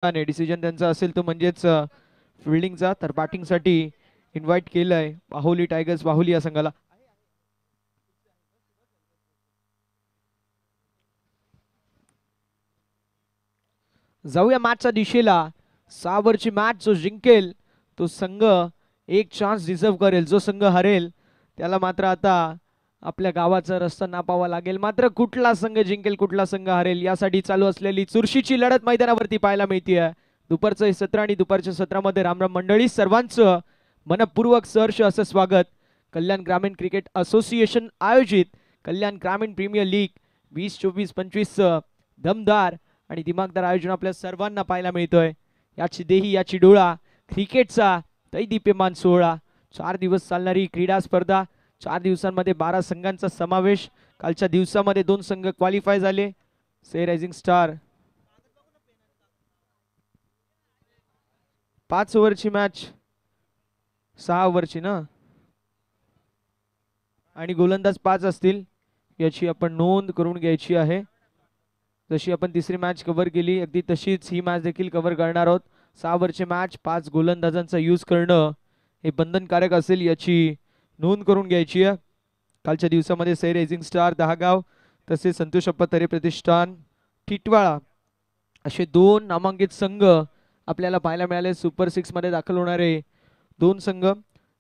आणि डिसिजन त्यांचा असेल तो म्हणजेच फिल्डिंगचा, तर बॅटिंगसाठी इन्व्हाइट केलंय बाहुली टायगर्स बाहुली या संघाला. जाऊया मॅचच्या दिशेला. 6 ओव्हरची मॅच, जो जिंकेल तो संघ एक चान्स डिझर्व करेल, जो संघ हरेल त्याला मात्र आता आपल्या गावाचा रस्ता नापावा लागेल. मात्र कुठला संघ जिंकेल कुठला संघ हरेल यासाठी चालू असलेली चुरशीची लढत मैदानावरती पाहायला मिळते. दुपारचं हे सत्र आणि दुपारच्या सत्रामध्ये रामराम मंडळी, सर्वांचं मनपूर्वक सहर्ष असं स्वागत. कल्याण ग्रामीण क्रिकेट असोसिएशन आयोजित कल्याण ग्रामीण प्रीमियर लीग 2024-25 दमदार आणि दिमागदार आयोजन आपल्या सर्वांना पाहायला मिळतोय. याची देही याची डोळा क्रिकेटचा दैदिप्यमान सोहळा. 4 दिवस चालणारी क्रीडा स्पर्धा, 4 दिवसांमध्ये 12 संघांचा समावेश. कालच्या दिवसामध्ये 2 संघ क्वालिफाय झाले. से रायझिंग स्टार 5 ओव्हरची मॅच, 6 ओव्हरची ना, आणि गोलंदाज 5 असतील याची आपण नोंद करून घ्यायची आहे. जशी आपण तिसरी मॅच कव्हर केली अगदी तशीच ही मॅच देखील कव्हर करणार आहोत. 6 ओव्हरची मॅच, 5 गोलंदाजांचा यूज करणं हे बंधनकारक असेल याची नोंद करून घ्यायची आहे. कालच्या दिवसामध्ये सै रायझिंग स्टार दहागाव तसेच संतोष अप्पा तरे प्रतिष्ठान टिटवाळा असे 2 नामांकित संघ आपल्याला पाहायला मिळाले. सुपर 6 मध्ये दाखल होणारे 2 संघ,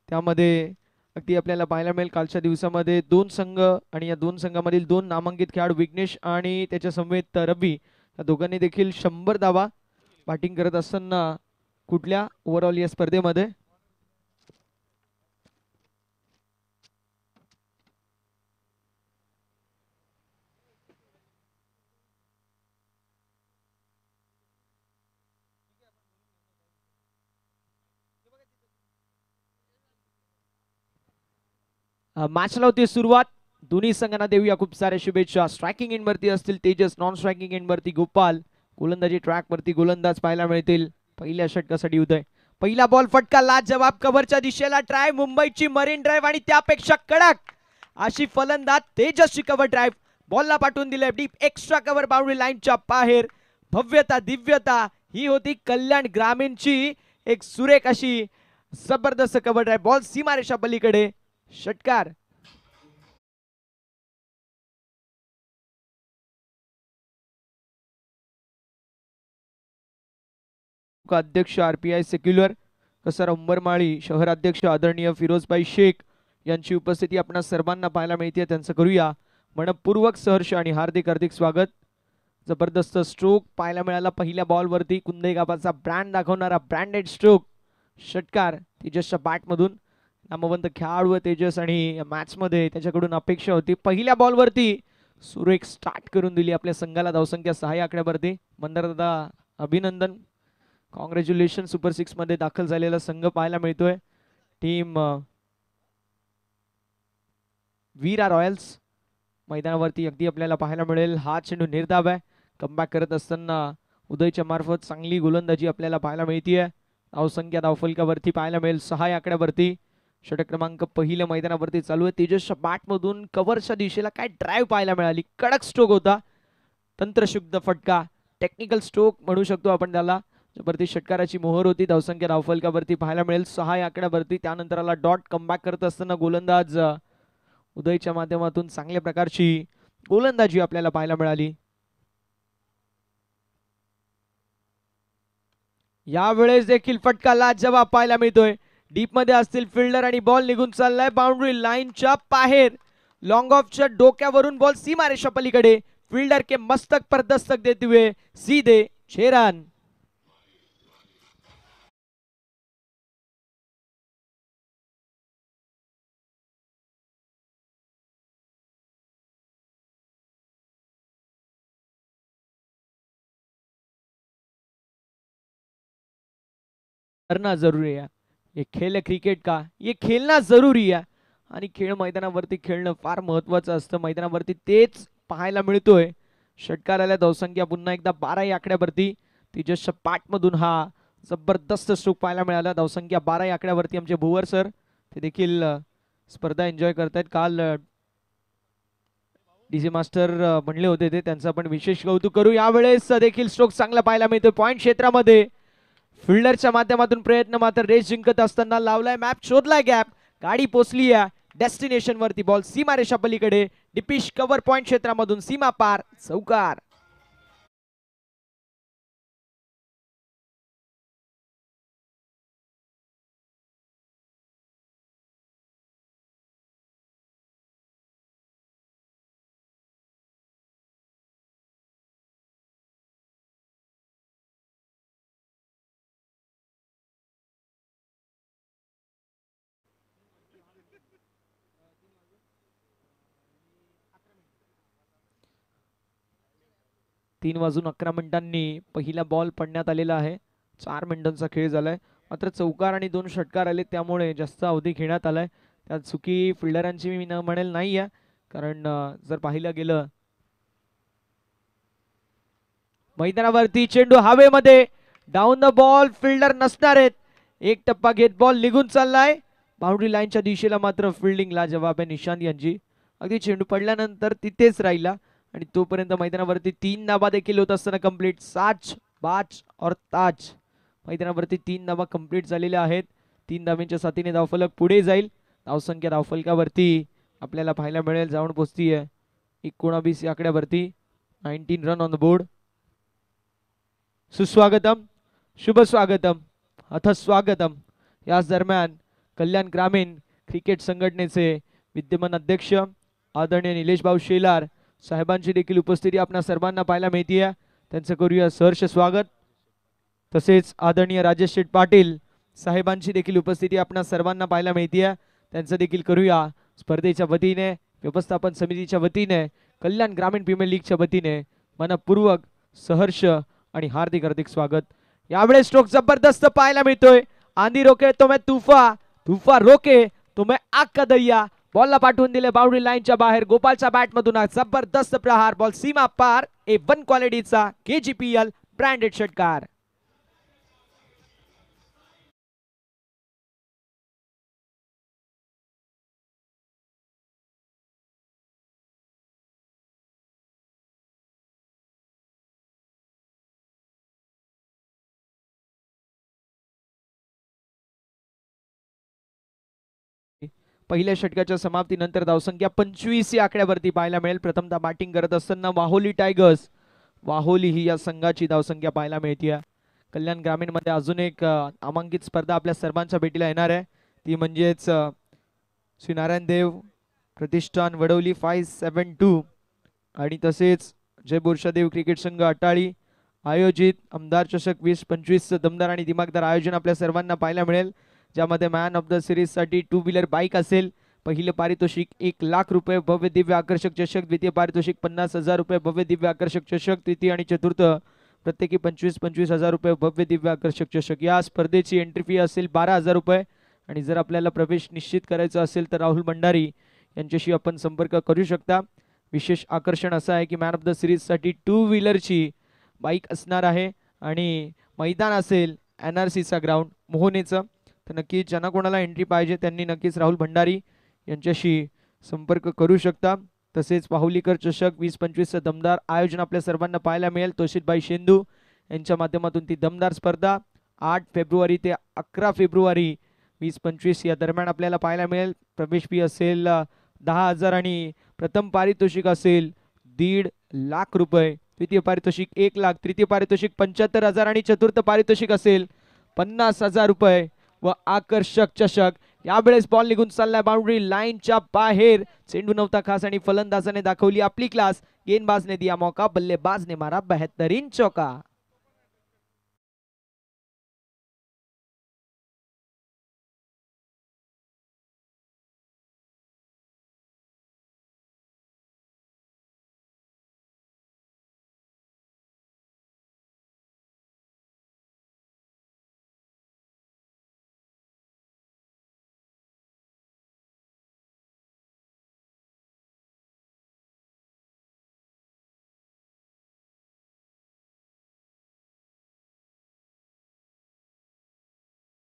त्यामध्ये अगदी आपल्याला पाहायला मिळेल कालच्या दिवसामध्ये 2 संघ, आणि या 2 संघामधील 2 नामांकित खेळाडू विघ्नेश आणि त्याच्या समवेत रवी, या दोघांनी देखील 100 धावा बॅटिंग करत असताना कुठल्या ओव्हरऑल या स्पर्धेमध्ये मॅचला होती सुरुवात. दोन्ही संघांना देऊया खूप साऱ्या शुभेच्छा. स्ट्रायकिंग एंड वरती असतील तेजस, नॉन स्ट्रायकिंग एंड वरती गोपाल, गोलंदाजी ट्रॅक वरती गोलंदाज पाहायला मिळतील. पहिल्या षटकासाठी उदय. पहिला बॉल फटका लाजवाब कव्हरच्या दिशेला, ट्राय मुंबईची मरीन ड्राईव्ह आणि त्यापेक्षा कडक अशी फलंदाज तेजसची कव्हर ड्राईव्ह बॉलला पाठवून दिले डीप एक्स्ट्रा कव्हर बाउंड्री लाईनच्या बाहेर. भव्यता दिव्यता ही होती कल्याण ग्रामीणची एक सुरेख अशी जबरदस्त कव्हर ड्राईव्ह. बॉल सीमारेषा पलीकडे, षटकार. अध्यक्ष आरपीआय सेक्युलर कसर अंबरमाळी, शहर अध्यक्ष आदरणीय फिरोजभाई शेख यांची उपस्थिती आपणा सर्वांना पाहायला मिळते. त्यांचं करूया मनपूर्वक सहर्ष आणि हार्दिक हार्दिक स्वागत. जबरदस्त स्ट्रोक पाहायला मिळाला पहिल्या बॉलवरती. कुंदे गावाचा ब्रँड दाखवणारा ब्रँडेड स्ट्रोक, षटकार तेजसच्या बॅटमधून. नामवंत खेळाडू तेजस आणि मॅच मध्ये त्याच्याकडून अपेक्षा होती. पहिल्या बॉलवरती सुरेख स्टार्ट करून दिली आपल्या संघाला. धावसंख्या 6 आकड्यावरती. मंदारदादा अभिनंदन, कॉंग्रॅच्युलेशन. सुपर 6 मध्ये दाखल झालेला संघ पाहायला मिळतोय टीम वीरा रॉयल्स. मैदानावरती अगदी आपल्याला पाहायला मिळेल हा चेंडू निर्धाव आहे. कमबॅक करत असताना उदयच्या मार्फत चांगली गोलंदाजी आपल्याला पाहायला मिळतीये. धावसंख्या धावफलकावरती पाहायला मिळेल 6 आकड्यावरती. षटक क्रमांक पहिल्या मैदानावरती चालू आहे. तेजसच्या बॅटमधून कव्हरच्या दिशेला काय ड्राईव्ह पाहायला मिळाली. कडक स्ट्रोक होता, तंत्रशुद्ध फटका, टेक्निकल स्ट्रोक म्हणू शकतो आपण त्याला. वरती षटकाराची मोहर होती. धावसंख्या धावफलकावरती पाहायला मिळेल 6 आकड्यावरती. त्यानंतर आला डॉट. कमबॅक करत असताना गोलंदाज उदयच्या माध्यमातून चांगल्या प्रकारची गोलंदाजी आपल्याला पाहायला मिळाली. यावेळेस देखील फटका लाजवाब पाहायला मिळतोय. डीप मध्ये असतील फिल्डर आणि बॉल निघून चाललाय बाउंड्री लाईनच्या बाहेर. लॉंग ऑफच्या डोक्यावरून बॉल सीमारेषा पलीकडे. फील्डर के मस्तक पर दस्तक देते हुए सीधे 6 रन. करना जरूरी है, ये खेल है क्रिकेट का, ये खेलना जरूरी है. आणि खेळ मैदानावरती खेळणं फार महत्वाचं असतं. मैदानावरती तेच पाहायला मिळतोय. षटकार आल्या. धावसंख्या पुन्हा एकदा 12 आकड्यावरती. तेजसच्या पाठमधून हा जबरदस्त स्ट्रोक पाहायला मिळाला. धावसंख्या 12 आकड्यावरती. आमचे भुवर सर ते देखील स्पर्धा एन्जॉय करतायत. काल डीजे मास्टर म्हणले होते ते, त्यांचा पण विशेष कौतुक करू. यावेळेस देखील स्ट्रोक चांगला पाहायला मिळतोय पॉइंट क्षेत्रामध्ये. फिल्डरच्या माध्यमातून प्रयत्न मात्र रेस जिंकत असताना लावलाय मॅप, शोधलाय गॅप, गाडी पोचली आहे डेस्टिनेशन वरती. बॉल सीमारेषा पलीकडे, डिपिश कव्हर पॉइंट क्षेत्रामधून सीमा पार, चौकार. तीन वाजून 11 मिनिटांनी पहिला बॉल पडण्यात आलेला आहे. 4 मिनिटांचा खेळ झालाय. मात्र चौकार आणि 2 षटकार आले, त्यामुळे जास्त अवधी घेण्यात आलाय. त्यात चुकी फिल्डरांची मी न म्हणेल नाही आहे, कारण जर पाहिलं गेलं मैदानावरती चेंडू हवेमध्ये, डाऊन द बॉल, फिल्डर नसणार आहेत. एक टप्पा घेत बॉल निघून चाललाय बाउंड्री लाईनच्या दिशेला. मात्र फिल्डिंगला जवाब आहे निशांत यांची. अगदी चेंडू पडल्यानंतर तिथेच राहिला आणि तोपर्यंत मैदानावरती 3 धाबा देखील होत असताना कंप्लीट. साच बाच और ताज, मैदानावरती 3 धाबा कंप्लीट झालेल्या आहेत. 3 धाब्यांच्या साथीने धावफलक पुढे जाईल. धावसंख्या धावफलकावरती आपल्याला पाहायला मिळेल जाऊन पोहोचतीये 19 या आकड्यावरती. 19 रन ऑन द बोर्ड. सुस्वागतम, शुभ स्वागतम, अथ स्वागतम. याच दरम्यान कल्याण ग्रामीण क्रिकेट संघटनेचे विद्यमान अध्यक्ष आदरणीय निलेश भाऊ शेलार साहेबांची देखील उपस्थिती आपल्या सर्वांना पाहायला मिळते. त्यांचं करूया सहर्ष स्वागत. तसेच आदरणीय राजेश शेठ पाटील साहेबांची देखील उपस्थिती आपल्या सर्वांना पाहायला मिळते. त्यांचं देखील करूया स्पर्धेच्या वतीने, व्यवस्थापन समितीच्या वतीने, कल्याण ग्रामीण प्रीमियर लीगच्या वतीने मनपूर्वक सहर्ष आणि हार्दिक हार्दिक स्वागत. यावेळेस स्ट्रोक जबरदस्त पाहायला मिळतोय. आंधी रोके तो मैं तूफा, तूफा रोके तो मैं आग का दरिया. बॉलला पाठवून दिले बाउंड्री लाईनच्या बाहेर. गोपालच्या बॅट मधून जबरदस्त प्रहार, बॉल सीमा पार. A1 क्वालिटीचा KGPL ब्रँडेड षटकार. पहिल्या षटकाच्या समाप्तीनंतर धावसंख्या 25 या आकड्यावरती पाहायला मिळेल. प्रथमतः बॅटिंग करत असताना वाहोली टायगर्स, वाहोली ही या संघाची धावसंख्या पाहायला मिळते. कल्याण ग्रामीण मध्ये अजून एक नामांकित स्पर्धा आपल्या सर्वांच्या भेटीला येणार आहे. ती म्हणजेच श्री नारायण देव प्रतिष्ठान वडवली 572 आणि तसेच जय बोरशादेव क्रिकेट संघ अटाळी आयोजित आमदार चषक 2025 दमदार आणि दिमागदार आयोजन आपल्या सर्वांना पाहायला मिळेल. ज्यामध्ये मॅन ऑफ द सिरीज साठी 2 व्हीलर बाईक असेल. पहिले पारितोषिक 1 लाख रुपये भव्य दिव्य आकर्षक चषक, द्वितीय पारितोषिक 50,000 रुपये भव्य दिव्य आकर्षक चषक, तृतीय आणि चतुर्थ प्रत्येकी 25,000 रुपये भव्य दिव्य आकर्षक चषक. या स्पर्धेची एंट्री फी असेल 12,000 रुपये. आणि जर आपल्याला प्रवेश निश्चित करायचा असेल तर राहुल भंडारी यांच्याशी आपण संपर्क करू शकता. विशेष आकर्षण असं आहे की मॅन ऑफ द सिरीज साठी 2 व्हीलरची बाईक असणार आहे आणि मैदान असेल NRCचा ग्राउंड मोहनेचं. तर नक्की ज्यांना कोणाला एंट्री पाहिजे त्यांनी नक्कीच राहुल भंडारी यांच्याशी संपर्क करू शकता. तसेच वाहुलीकर चषक 2025 दमदार आयोजन आपल्या सर्वांना पाहायला मिळेल. तोशितभाई शेंदू यांच्या माध्यमातून ती दमदार स्पर्धा 8 फेब्रुवारी ते 11 फेब्रुवारी 2025 या दरम्यान आपल्याला पाहायला मिळेल. प्रवेश फी असेल 10,000 आणि प्रथम पारितोषिक असेल 1.5 लाख रुपये, द्वितीय पारितोषिक 1 लाख, तृतीय पारितोषिक 75,000 आणि चतुर्थ पारितोषिक असेल 50,000 रुपये व आकर्षक चषक. यावेळेस बॉल निघून चाललाय बाउंड्री लाईनच्या बाहेर. चेंडू नव्हता खास आणि फलंदाजाने दाखवली आपली क्लास. गेंदबाजने दिया मौका, बल्लेबाज ने मारा बेहतरीन चौका.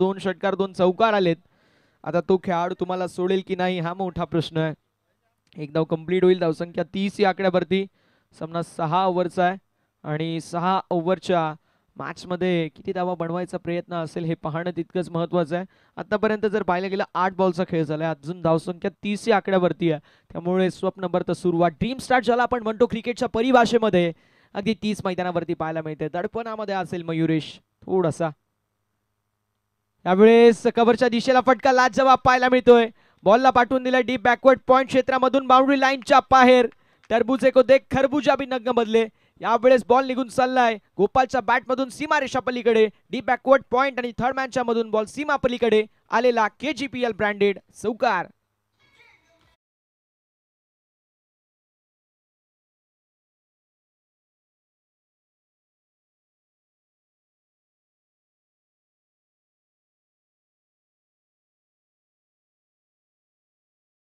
दोन षटकार 2 चौकार आलेत. आता तो खेळाडू तुम्हाला सोडेल की नाही हा मोठा प्रश्न आहे. एक धाव कंप्लीट होईल. धावसंख्या 30 या आकड्यावरती. सामना 6 ओव्हरचा आहे आणि 6 ओव्हरच्या मॅचमध्ये किती धावा बनवायचा प्रयत्न असेल हे पाहणं तितकंच महत्त्वाचं आहे. आतापर्यंत जर पाहायला गेलं 8 बॉलचा खेळ झालाय. अजून धावसंख्या 30 या आकड्यावरती आहे. त्यामुळे स्वप्न बरं सुरुवात ड्रीम स्टार्ट ज्याला आपण म्हणतो क्रिकेटच्या परिभाषेमध्ये अगदी 30 मैदानावरती पाहायला मिळते. दडपणामध्ये असेल मयुरेश थोडासा. यावेळेस कव्हरच्या दिशेला फटका लाजवाब पाहायला मिळतोय. बॉलला पाठवून दिला डीप बॅकवर्ड पॉइंट क्षेत्रामधून बाउंड्री लाईनच्या बाहेर. टरबुजे को देख खरबुजा भी नग्न बदले. यावेळेस बॉल निघून चाललाय गोपालच्या बॅटमधून सीमारेषा पलीकडे. डीप बॅकवर्ड पॉइंट आणि थर्ड मॅनच्या मधून बॉल सीमा पलीकडे आलेला KGPL ब्रँडेड चौकार.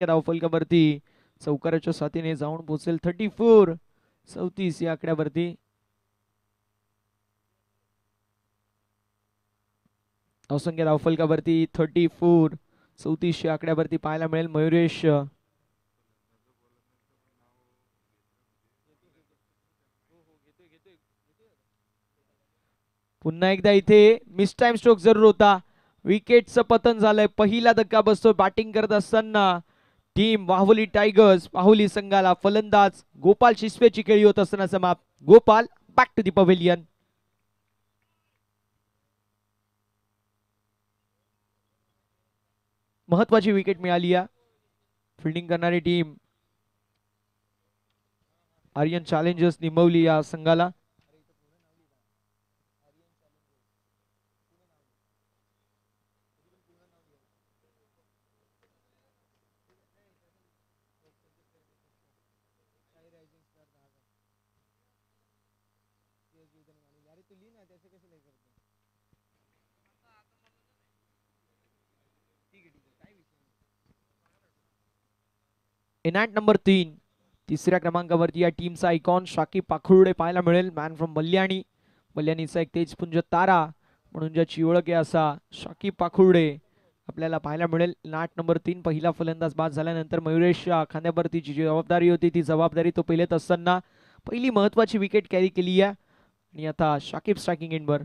धावफलकावरती चौकाराच्या साथीने जाऊन पोहोचेल 34 या आकड्यावरती. धावसंख्या धावफलकावरती 34 या आकड्यावरती पाहायला मिळेल. मयुरेश पुन्हा एकदा इथे मिस टाइम स्ट्रोक जरूर होता. विकेटचं पतन झालंय. पहिला धक्का बसतो बॅटिंग करत असताना टीम वाहुली टायगर्स. वाहुली संघाला फलंदाज गोपाल शिसवेची खेळी होत असताना समाप्त. Gopal back to the pavilion. महत्वाची विकेट मिळाली आहे. फिल्डिंग करणारी टीम आर्यन चॅलेंजर्स निंबवली या संघाला. इनॅट नंबर 3 तिसऱ्या क्रमांकावरती या टीमचा आयकॉन शाकिब पाखुर्डे पाहायला मिळेल. Man from बल्याणी. बल्याणीचा एक तेजपुंज तारा म्हणून ज्याची ओळख आहे असा शाकिब पाखुर्डे आपल्याला पाहायला मिळेल. नाट नंबर 3 पहिला फलंदाज बाद झाल्यानंतर मयुरेशच्या खांद्यावरती जी जबाबदारी होती ती जबाबदारी तो पेलत असताना पहिली महत्वाची विकेट कॅरी केली आहे. आणि आता शाकिब स्ट्रायकिंग एंडवर.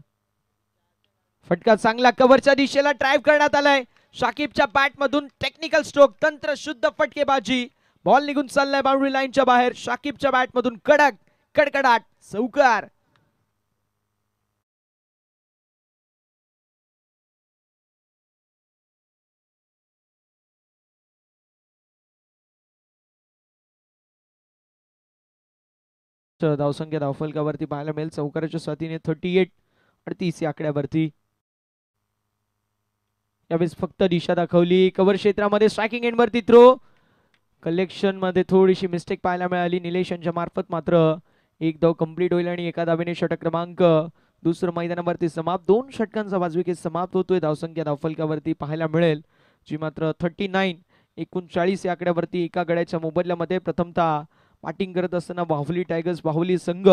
फटका चांगला कव्हरच्या दिशेला ड्राइव्ह करण्यात आलाय. शाकिबच्या बॅटमधून टेक्निकल स्ट्रोक तंत्र शुद्ध फटकेबाजी. बॉल निघून चाललाय बाउंड्री लाईनच्या बाहेर. शाकिबच्या बॅटमधून कडक कडकडाट चौकार. धावसंख्या धावफलकावरती पाहायला मिळेल चौकाराच्या साथीने 38 या आकड्यावरती. यावेळेस फक्त दिशा दाखवली. कव्हर क्षेत्रामध्ये स्ट्रायकिंग एंडवरती थ्रो. कलेक्शन मध्ये थोडीशी मिस्टेक पाहायला मिळाली निलेश यांच्या मार्फत. मात्र एक धाव कंप्लीट होईल आणि एका धावेने षटक क्रमांक दुसरं मैदानावरती समाप्त. 2 षटकांचा वाजविकेत समाप्त होतोय. धावसंख्या धावफलकावरती पाहायला मिळेल जी मात्र 39 या आकड्यावरती. एका गड्याच्या मोबदल्यामध्ये प्रथमतः बॅटिंग करत असताना बाहुली टायगर्स बाहुली संघ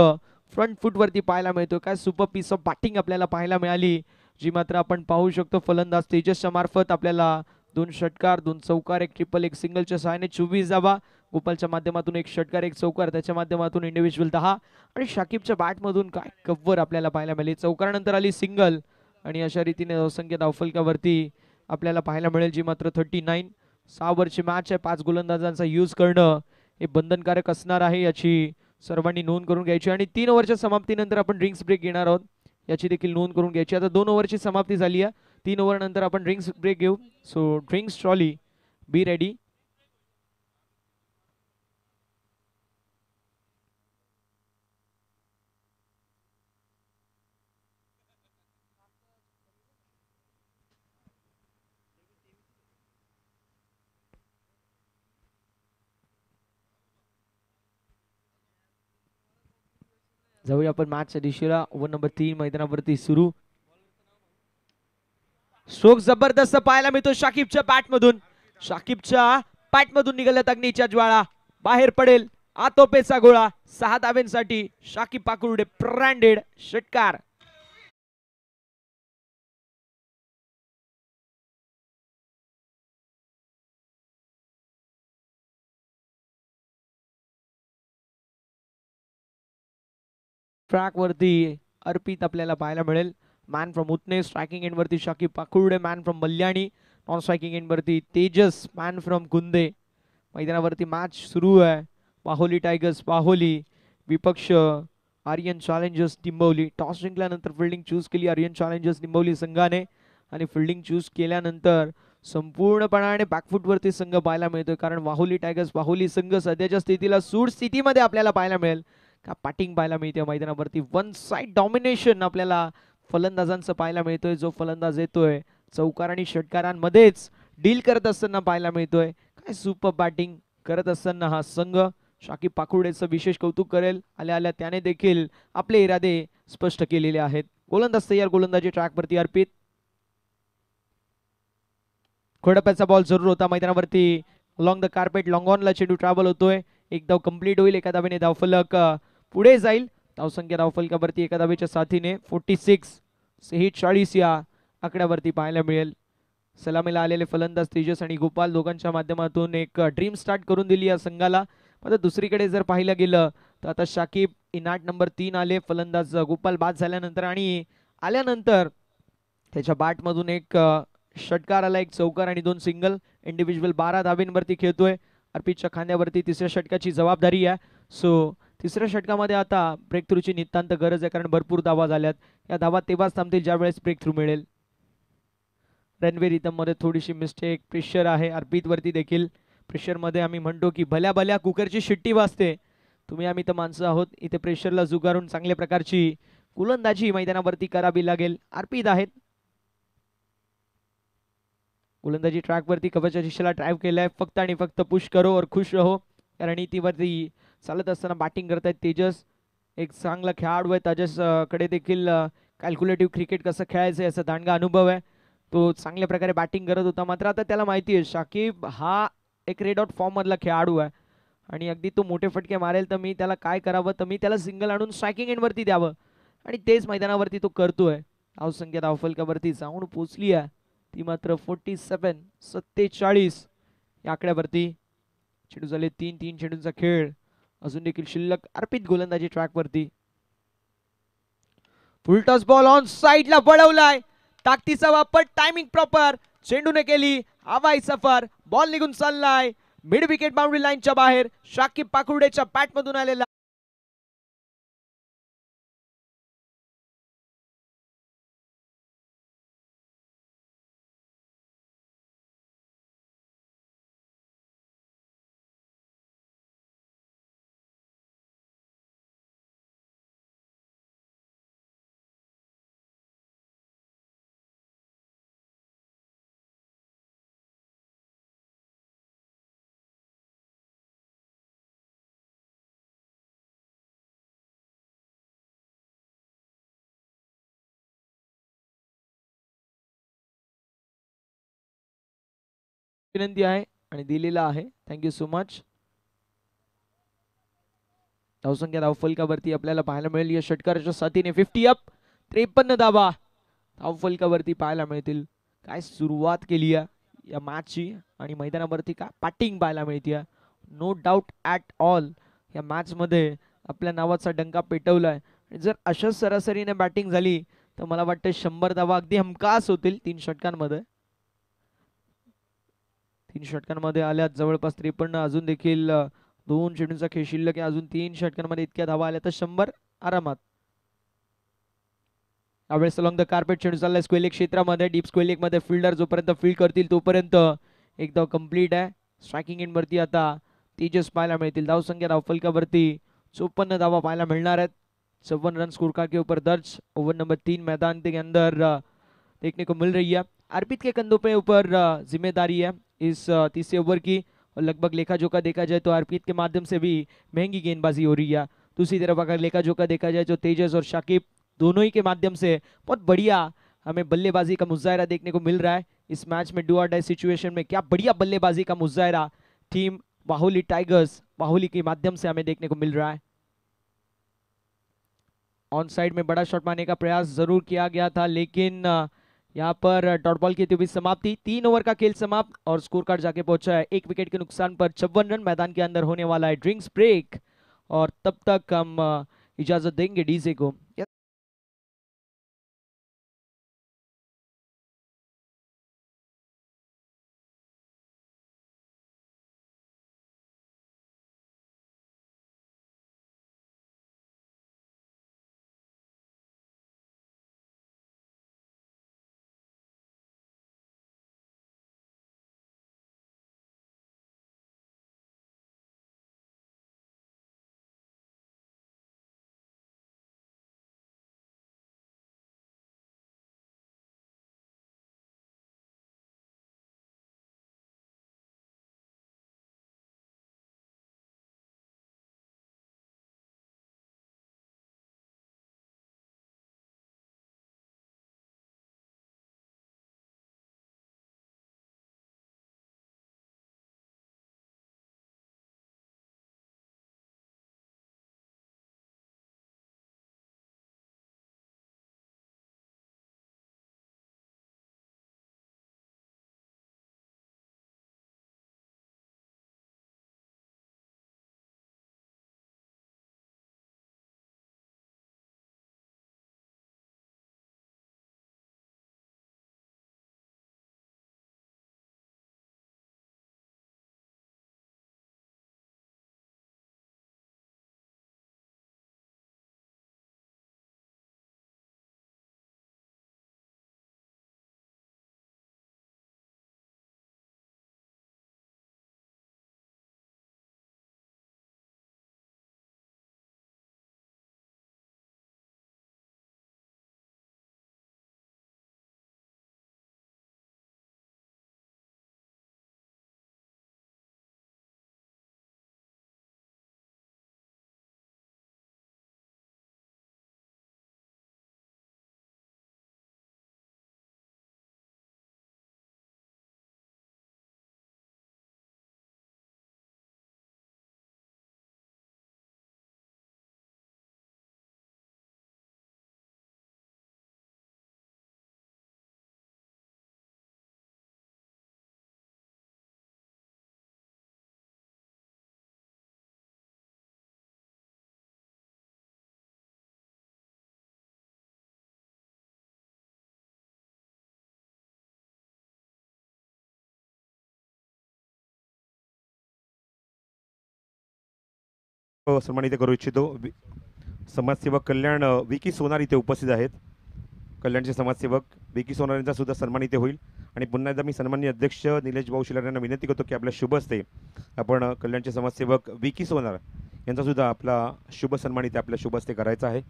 फ्रंट फुट वरती पाहायला मिळतो. काय सुपर पीस ऑफ बॅटिंग आपल्याला पाहायला मिळाली जी मात्र आपण पाहू शकतो. फलंदाज तेजसच्या मार्फत आपल्याला 2 षटकार 2 चौकार 1 ट्रिपल 1 सिंगलच्या सहाय्याने 24 धावा. गोपालच्या माध्यमातून 1 षटकार 1 चौकार त्याच्या माध्यमातून इंडिव्हिज्युअल 10. आणि शाकिबच्या बॅटमधून काय कव्हर आपल्याला पाहायला मिळाली. चौकारानंतर आली सिंगल आणि अशा रीतीने धावसंख्या धावफलकावरती आपल्याला पाहायला मिळेल जी मात्र 39. 6 ओव्हरची मॅच आहे. 5 गोलंदाजांचा यूज करणं हे बंधनकारक असणार आहे याची सर्वांनी नोंद करून घ्यायची. आणि 3 ओव्हरच्या समाप्तीनंतर आपण ड्रिंक्स ब्रेक घेणार आहोत याची देखील नोंद करून घ्यायची. आता 2 ओव्हरची समाप्ती झाली आहे. 3 ओव्हर नंतर आपण ड्रिंक्स ब्रेक घेऊ. So drinks trolley be ready. जाऊया आपण मॅचच्या दिशेला. ओव्हर नंबर 3 मैदानावरती सुरू. स्ट्रोक जबरदस्त पाहायला मिळतो शाकिबच्या बॅटमधून. शाकिबच्या बॅटमधून निघाल्यात अग्नीच्या ज्वाळा. बाहेर पडेल आतोपेचा गोळा. 6 धाव्यांसाठी शाकिब पाखुर्डे ब्रँडेड षटकार. ट्रॅक वरती अर्पित आपल्याला पाहायला मिळेल. मॅन फ्रॉम उतने स्ट्रायकिंग एंड वरती Shakib Pakurde, man from Malyani. Non striking end वरती तेजस, मॅन फ्रॉम कुंदे. मैदानावरती मॅच सुरू आहे. वाहोली टायगर्स वाहोली विपक्ष आर्यन चॅलेंजर्स निंबवली. टॉस जिंकल्यानंतर फिल्डिंग चूज केली आर्यन चॅलेंजर्स निंबवली संघाने आणि फिल्डिंग चूज केल्यानंतर संपूर्णपणाने बॅकफुटवरती संघ पाहायला मिळतोय, कारण वाहोली टायगर्स वाहोली संघ सध्याच्या स्थितीला सूड स्थितीमध्ये आपल्याला पाहायला मिळेल का बॅटिंग पाहायला मिळते मैदानावरती. वन साइड डॉमिनेशन आपल्याला फलंदाजांचं पाहायला मिळतोय. जो फलंदाज येतोय चौकार आणि षटकारांमध्येच डील करत असताना पाहायला मिळतोय. काय सुपर बॅटिंग करत असताना हा संघ. शाकिब पाकुर्डेचं विशेष कौतुक करेल. आल्या आल्या त्याने देखील आपले इरादे स्पष्ट केलेले आहेत. गोलंदाज तयार, गोलंदाजी ट्रॅकवरती अर्पित. खोडप्याचा बॉल जरूर होता मैदानावरती. लॉंग द कार्पेट लॉंग ऑनला चेंडू ट्रॅव्हल होतोय. एक धाव कंप्लीट होईल. एका धावेने धावफलक पुढे जाईल. धावसंख्या धावफलकावरती एका धावेच्या साथीने 46 40 या आकड्यावरती पाहायला मिळेल. सलामीला आलेले फलंदाज तेजस आणि गोपाल दोघांच्या माध्यमातून एक ड्रीम स्टार्ट करून दिली या संघाला. आता दुसरीकडे जर पाहिलं गेलं तर आता शाकिब इनाट नंबर 3 आले. फलंदाज गोपाल बाद झाल्यानंतर आणि आल्यानंतर त्याच्या बॅटमधून एक षटकार आला, एक चौकार आणि 2 सिंगल. इंडिव्हिज्युअल 12 धावेंवरती खेळतोय. अर्पितच्या खांद्यावरती तिसऱ्या षटकाची जबाबदारी आहे. सो तिसऱ्या षटकामध्ये आता ब्रेक थ्रूची नितांत गरज आहे, कारण भरपूर धावा झाल्यात. या धावा तेव्हाच थांबतील ज्यावेळेस ब्रेक थ्रू मिळेल. रनवे रिदम मध्ये थोडीशी मिस्टेक, प्रेशर आहे अर्पित वरती देखील. प्रेशर मध्ये आम्ही म्हणतो की भल्या भल्या कुकरची शिट्टी वाजते. तुम्ही आम्ही तर माणसं आहोत. इथे प्रेशरला जुगारून चांगल्या प्रकारची गोलंदाजी मैदानावरती करावी लागेल. अर्पित आहेत. गोलंदाजी ट्रॅक वरती कवचाच्या दिशेला ड्राइव्ह केलाय. फक्त आणि फक्त पुश करो और खुश रहो या रणनीतीवरती चालत असताना बॅटिंग करतायत तेजस. एक चांगला खेळाडू आहे. तेजस कडे देखील कॅल्क्युलेटिव्ह क्रिकेट कसं खेळायचं याचा दांडगा अनुभव आहे. तो चांगल्या प्रकारे बॅटिंग करत होता. मात्र आता त्याला माहिती आहे शाकिब हा एक रेड आउट फॉर्म मधला खेळाडू आहे आणि अगदी तो मोठे फटके मारेल तर मी त्याला काय करावं, तर मी त्याला सिंगल आणून स्ट्रायकिंग एंड वरती द्यावं आणि तेच मैदानावरती तो करतोय. धावसंख्या धावफलकावरती जाऊन पोहोचली आहे ती मात्र 47 या आकड्यावरती. चेंडू झाले 3 चेंडूंचा खेळ अजून देखील शिल्लक. अर्पित गोलंदाजी ट्रॅक वरती. फुलटॉस बॉल ऑन साइडला वळवलाय. ताकदीचा वापर, टायमिंग प्रॉपर. चेंडूने केली हवाई सफर. बॉल निघून चाललाय मिड विकेट बाउंड्री लाईनच्या बाहेर. शाकिब पाकुर्डेच्या बॅट मधून आलेला विनंती आहे आणि दिलेला आहे. Thank you so much. धावसंख्या धावफलकावरती आपल्याला पाहायला मिळेल या षटकाराच्या साथीने 50 अप. 53 धावा धावफलकावरती पाहायला मिळतील. काय सुरुवात केली आहे या मॅचची आणि मैदानावरती काय बॅटिंग पाहायला मिळते. नो डाऊट ॲट ऑल या मॅच मध्ये आपल्या नावाचा डंका पेटवलाय. जर अशाच सरासरीने बॅटिंग झाली तर मला वाटतं 100 धावा अगदी हमखास होतील 3 षटकांमध्ये. 3 षटकांमध्ये आल्यात जवळपास 53. अजून देखील 2 चेंडूंचा खेळ शिल्लक आहे. अजून 3 षटकांमध्ये इतक्या धावा आल्या तर 100 आरामात. यावेळेस लॉंग द कार्पेट चेंडू चाललाय स्क्वेअर क्षेत्रामध्ये. डीप स्क्वेअर मध्ये फिल्डर जोपर्यंत फील्ड करतील तोपर्यंत एक धाव कंप्लीट आहे. स्ट्रायकिंग एंड वरती आता तेजस पाहायला मिळतील. धावसंख्या धावफलकावरती 54 धावा पाहायला मिळणार आहेत. 54 रन स्कोर कार्ड के ऊपर दर्ज. ओवर नंबर 3 मैदान के अंदर देखने को मिल रही है. अर्पित के कंधों पे ऊपर जिम्मेदारी है इस तीसरे ओवर की और लगभग लेखा जोखा देखा जाए तो अर्पित के माध्यम से भी महंगी गेंदबाजी हो रही है. दूसरी तरफ अगर लेखा जोखा देखा जाए तो तेजस और शाकिब दोनों ही के माध्यम से बहुत बढ़िया हमें बल्लेबाजी का मुजाहरा देखने को मिल रहा है इस मैच में. डू और डाई सिचुएशन में क्या बढ़िया बल्लेबाजी का मुजाहरा टीम वाहोली टाइगर्स वाहोली के माध्यम से हमें देखने को मिल रहा है. ऑन साइड में बड़ा शॉट मारने का प्रयास जरूर किया गया था, लेकिन यहाँ पर डॉट बॉल की हुई समाप्ति. 3 ओवर का खेल समाप्त और स्कोर कार्ड जाके पहुंचा है 1 विकेट के नुकसान पर 56 रन. मैदान के अंदर होने वाला है ड्रिंक्स ब्रेक और तब तक हम इजाजत देंगे डीजे को। सन्मानित करू इच्छितो समाजसेवक कल्याण विकी सोनार इथे उपस्थित आहेत. कल्याणचे समाजसेवक विकी सोनार यांचा सुद्धा सन्मान इथे होईल. आणि पुन्हा एकदा मी सन्माननीय अध्यक्ष निलेश भाऊ शिलार यांना विनंती करतो की आपल्या शुभ हस्ते आपण कल्याणचे समाजसेवक विकी सोनार यांचा सुद्धा आपला शुभ सन्मान इथे आपल्या शुभ हस्ते करायचा आहे.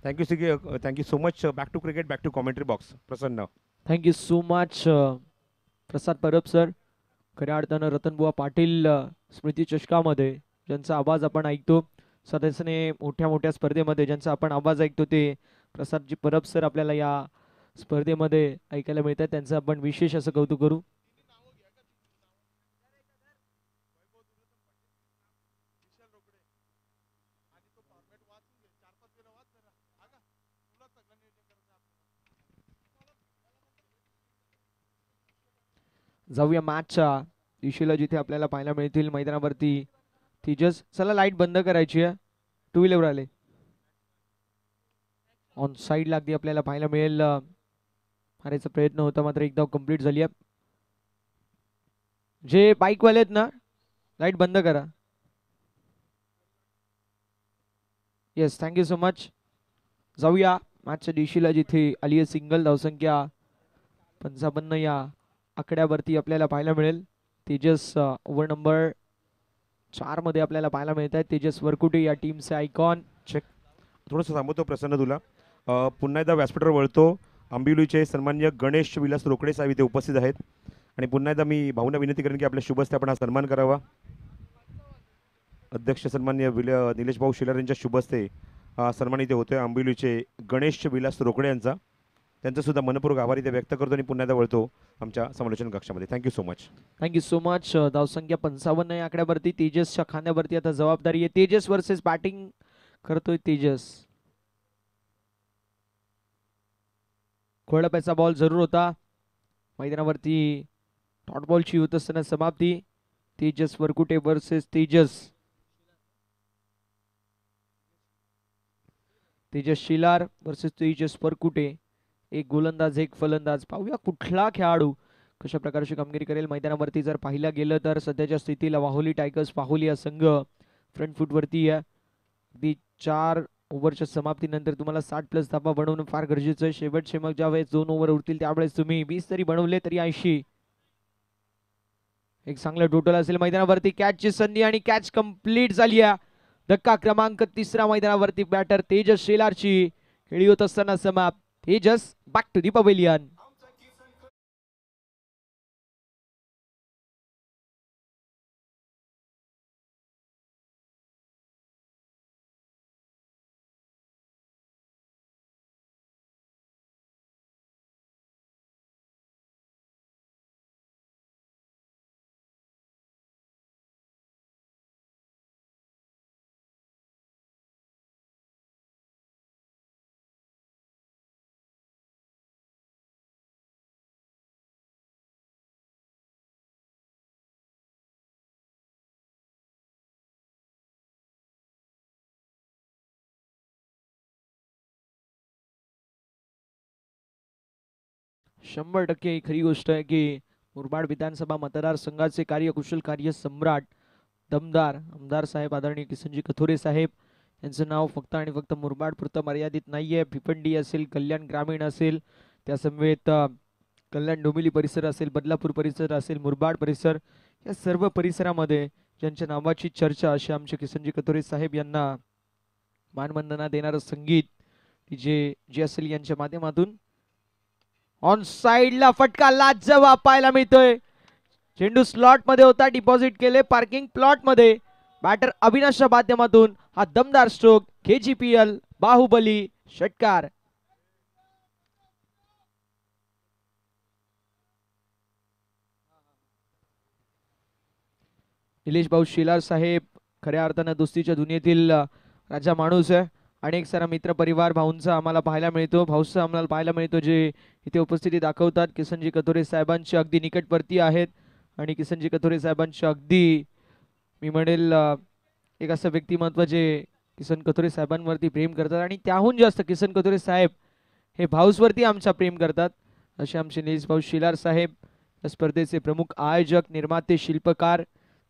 Thank you so much. Back to cricket, back to commentary box. Prasanna. Thank you so much Prasad Parab sir. खऱ्या अर्थानं रतनबुवा पाटील स्मृती चषकामध्ये ज्यांचा आवाज आपण ऐकतो, सदस्याने मोठ्या मोठ्या स्पर्धेमध्ये ज्यांचा आपण आवाज ऐकतो, ते प्रसादजी परब सर आपल्याला या स्पर्धेमध्ये ऐकायला मिळतात. त्यांचं आपण विशेष असं कौतुक करू. जाऊया मॅचच्या दिशेला, जिथे आपल्याला पाहायला मिळतील मैदानावरती तेजस. चला लाईट बंद करायची आहे. टू व्हीलर आले ऑन साईड लागली आपल्याला पाहायला मिळेल. मारायचा प्रयत्न होता मात्र एकदा कंप्लीट झाली आहे. जे बाईकवाले आहेत ना, लाईट बंद करा. Yes, thank you so much. जाऊया मॅचच्या दिशेला, जिथे आली आहे सिंगल धावसंख्या 55 या आकड्यावरती आपल्याला पाहायला मिळेल. तेजस ओव्हर नंबर 4 मध्ये आपल्याला पाहायला मिळत आहे. तेजस वरकुटे या टीमचे आयकॉन. चेक. थोडंसं थांबवतो प्रसन्न तुला. पुन्हा एकदा व्यासपीठावर वळतो. आंबिवलीचे सन्माननीय गणेश विलास रोकडे साहेब इथे उपस्थित आहेत. आणि पुन्हा एकदा मी भाऊंना विनंती करेन की आपल्या शुभ हस्ते आपण हा सन्मान करावा. अध्यक्ष सन्माननीय निलेश भाऊ शिलार यांच्या शुभ हस्ते हा सन्मान इथे होतोय आंबिवलीचे गणेश विलास रोकडे यांचा. त्यांचं सुद्धा मनपूर्वक आभार इथे व्यक्त करतो आणि पुन्हा एकदा वळतो आमच्या समालोचन कक्षामध्ये. Thank you so much. Thank you so much. धावसंख्या 55 या आकड्यावरती तेजसच्या खांद्यावरती आता जबाबदारी आहे. तेजस वर्सेस बॅटिंग करतोय तेजस. खोळप्याचा बॉल जरूर होता. मैदानावरती डॉट बॉलची होत असताना समाप्ती. तेजस वरकुटे वर्सेस तेजस. तेजस शिलार वर्सेस तेजस परकुटे. एक गोलंदाज एक फलंदाज. पाहूया कुठला खेळाडू कशा प्रकारची कामगिरी करेल मैदानावरती. जर पाहिला गेलं तर सध्याच्या स्थितीला वाहोली टायगर्स वाहोली हा संघ फ्रंट फूटवरती आहे. अगदी 4 ओव्हरच्या समाप्तीनंतर तुम्हाला 60+ धाबा बनवणं फार गरजेचं आहे. शेवटचे मग ज्यावेळेस 2 ओव्हर उरतील त्यावेळेस तुम्ही 20 तरी बनवले तरी 80. एक चांगलं टोटल असेल मैदानावरती. कॅचची संधी आणि कॅच कंप्लीट झाली आहे. धक्का क्रमांक 3 मैदानावरती बॅटर तेजस शेलारची खेळी होत असताना समाप्त. Tejas back to the pavilion. शंभर टक्के खरी गोष्ट आहे की मुरबाड विधानसभा मतदारसंघाचे कार्यकुशल कार्य सम्राट दमदार आमदार साहेब आदरणीय किसनजी कथोरे साहेब यांचं नाव फक्त आणि फक्त मुरबाड पुरतं मर्यादित नाहीये. भिवंडी असेल, कल्याण ग्रामीण असेल, त्या समवेत कल्याण डोंबिवली परिसर असेल, बदलापूर परिसर असेल, मुरबाड परिसर, या सर्व परिसरामध्ये ज्यांच्या नावाची चर्चा अशी आमचे किसनजी कथोरे साहेब यांना मानवंदना देणारं संगीत जे असेल यांच्या माध्यमातून. ऑन साइडला फटका लाजवाब पाहायला मिळतोय. चेंडू स्लॉट मध्ये होता, डिपॉझिट केले पार्किंग प्लॉट मध्ये. बॅटर अविनाशच्या माध्यमातून हा दमदार स्ट्रोक. KGPL बाहुबली षटकार. निलेश भाऊ शेलार साहेब खऱ्या अर्थानं दोस्तीच्या दुनियेतील राजा माणूस आहे. अनेक सारा मित्र परिवार भाऊंचा आम्हाला पाहायला मिळतो, भाऊचा आम्हाला पाहायला मिळतो जे इथे उपस्थिती दाखवतात. किसनजी कथोरे साहेबांचे अगदी निकटवर्ती आहेत आणि किसनजी कथोरे साहेबांचे अगदी मी म्हणेल एक असं व्यक्तिमत्व जे किसन कथोरे साहेबांवरती प्रेम करतात आणि त्याहून जास्त किसन कथोरे साहेब हे भाऊसवरती आमच्या प्रेम करतात. असे आमचे निलेश भाऊ शेलार साहेब या स्पर्धेचे प्रमुख आयोजक, निर्माते, शिल्पकार,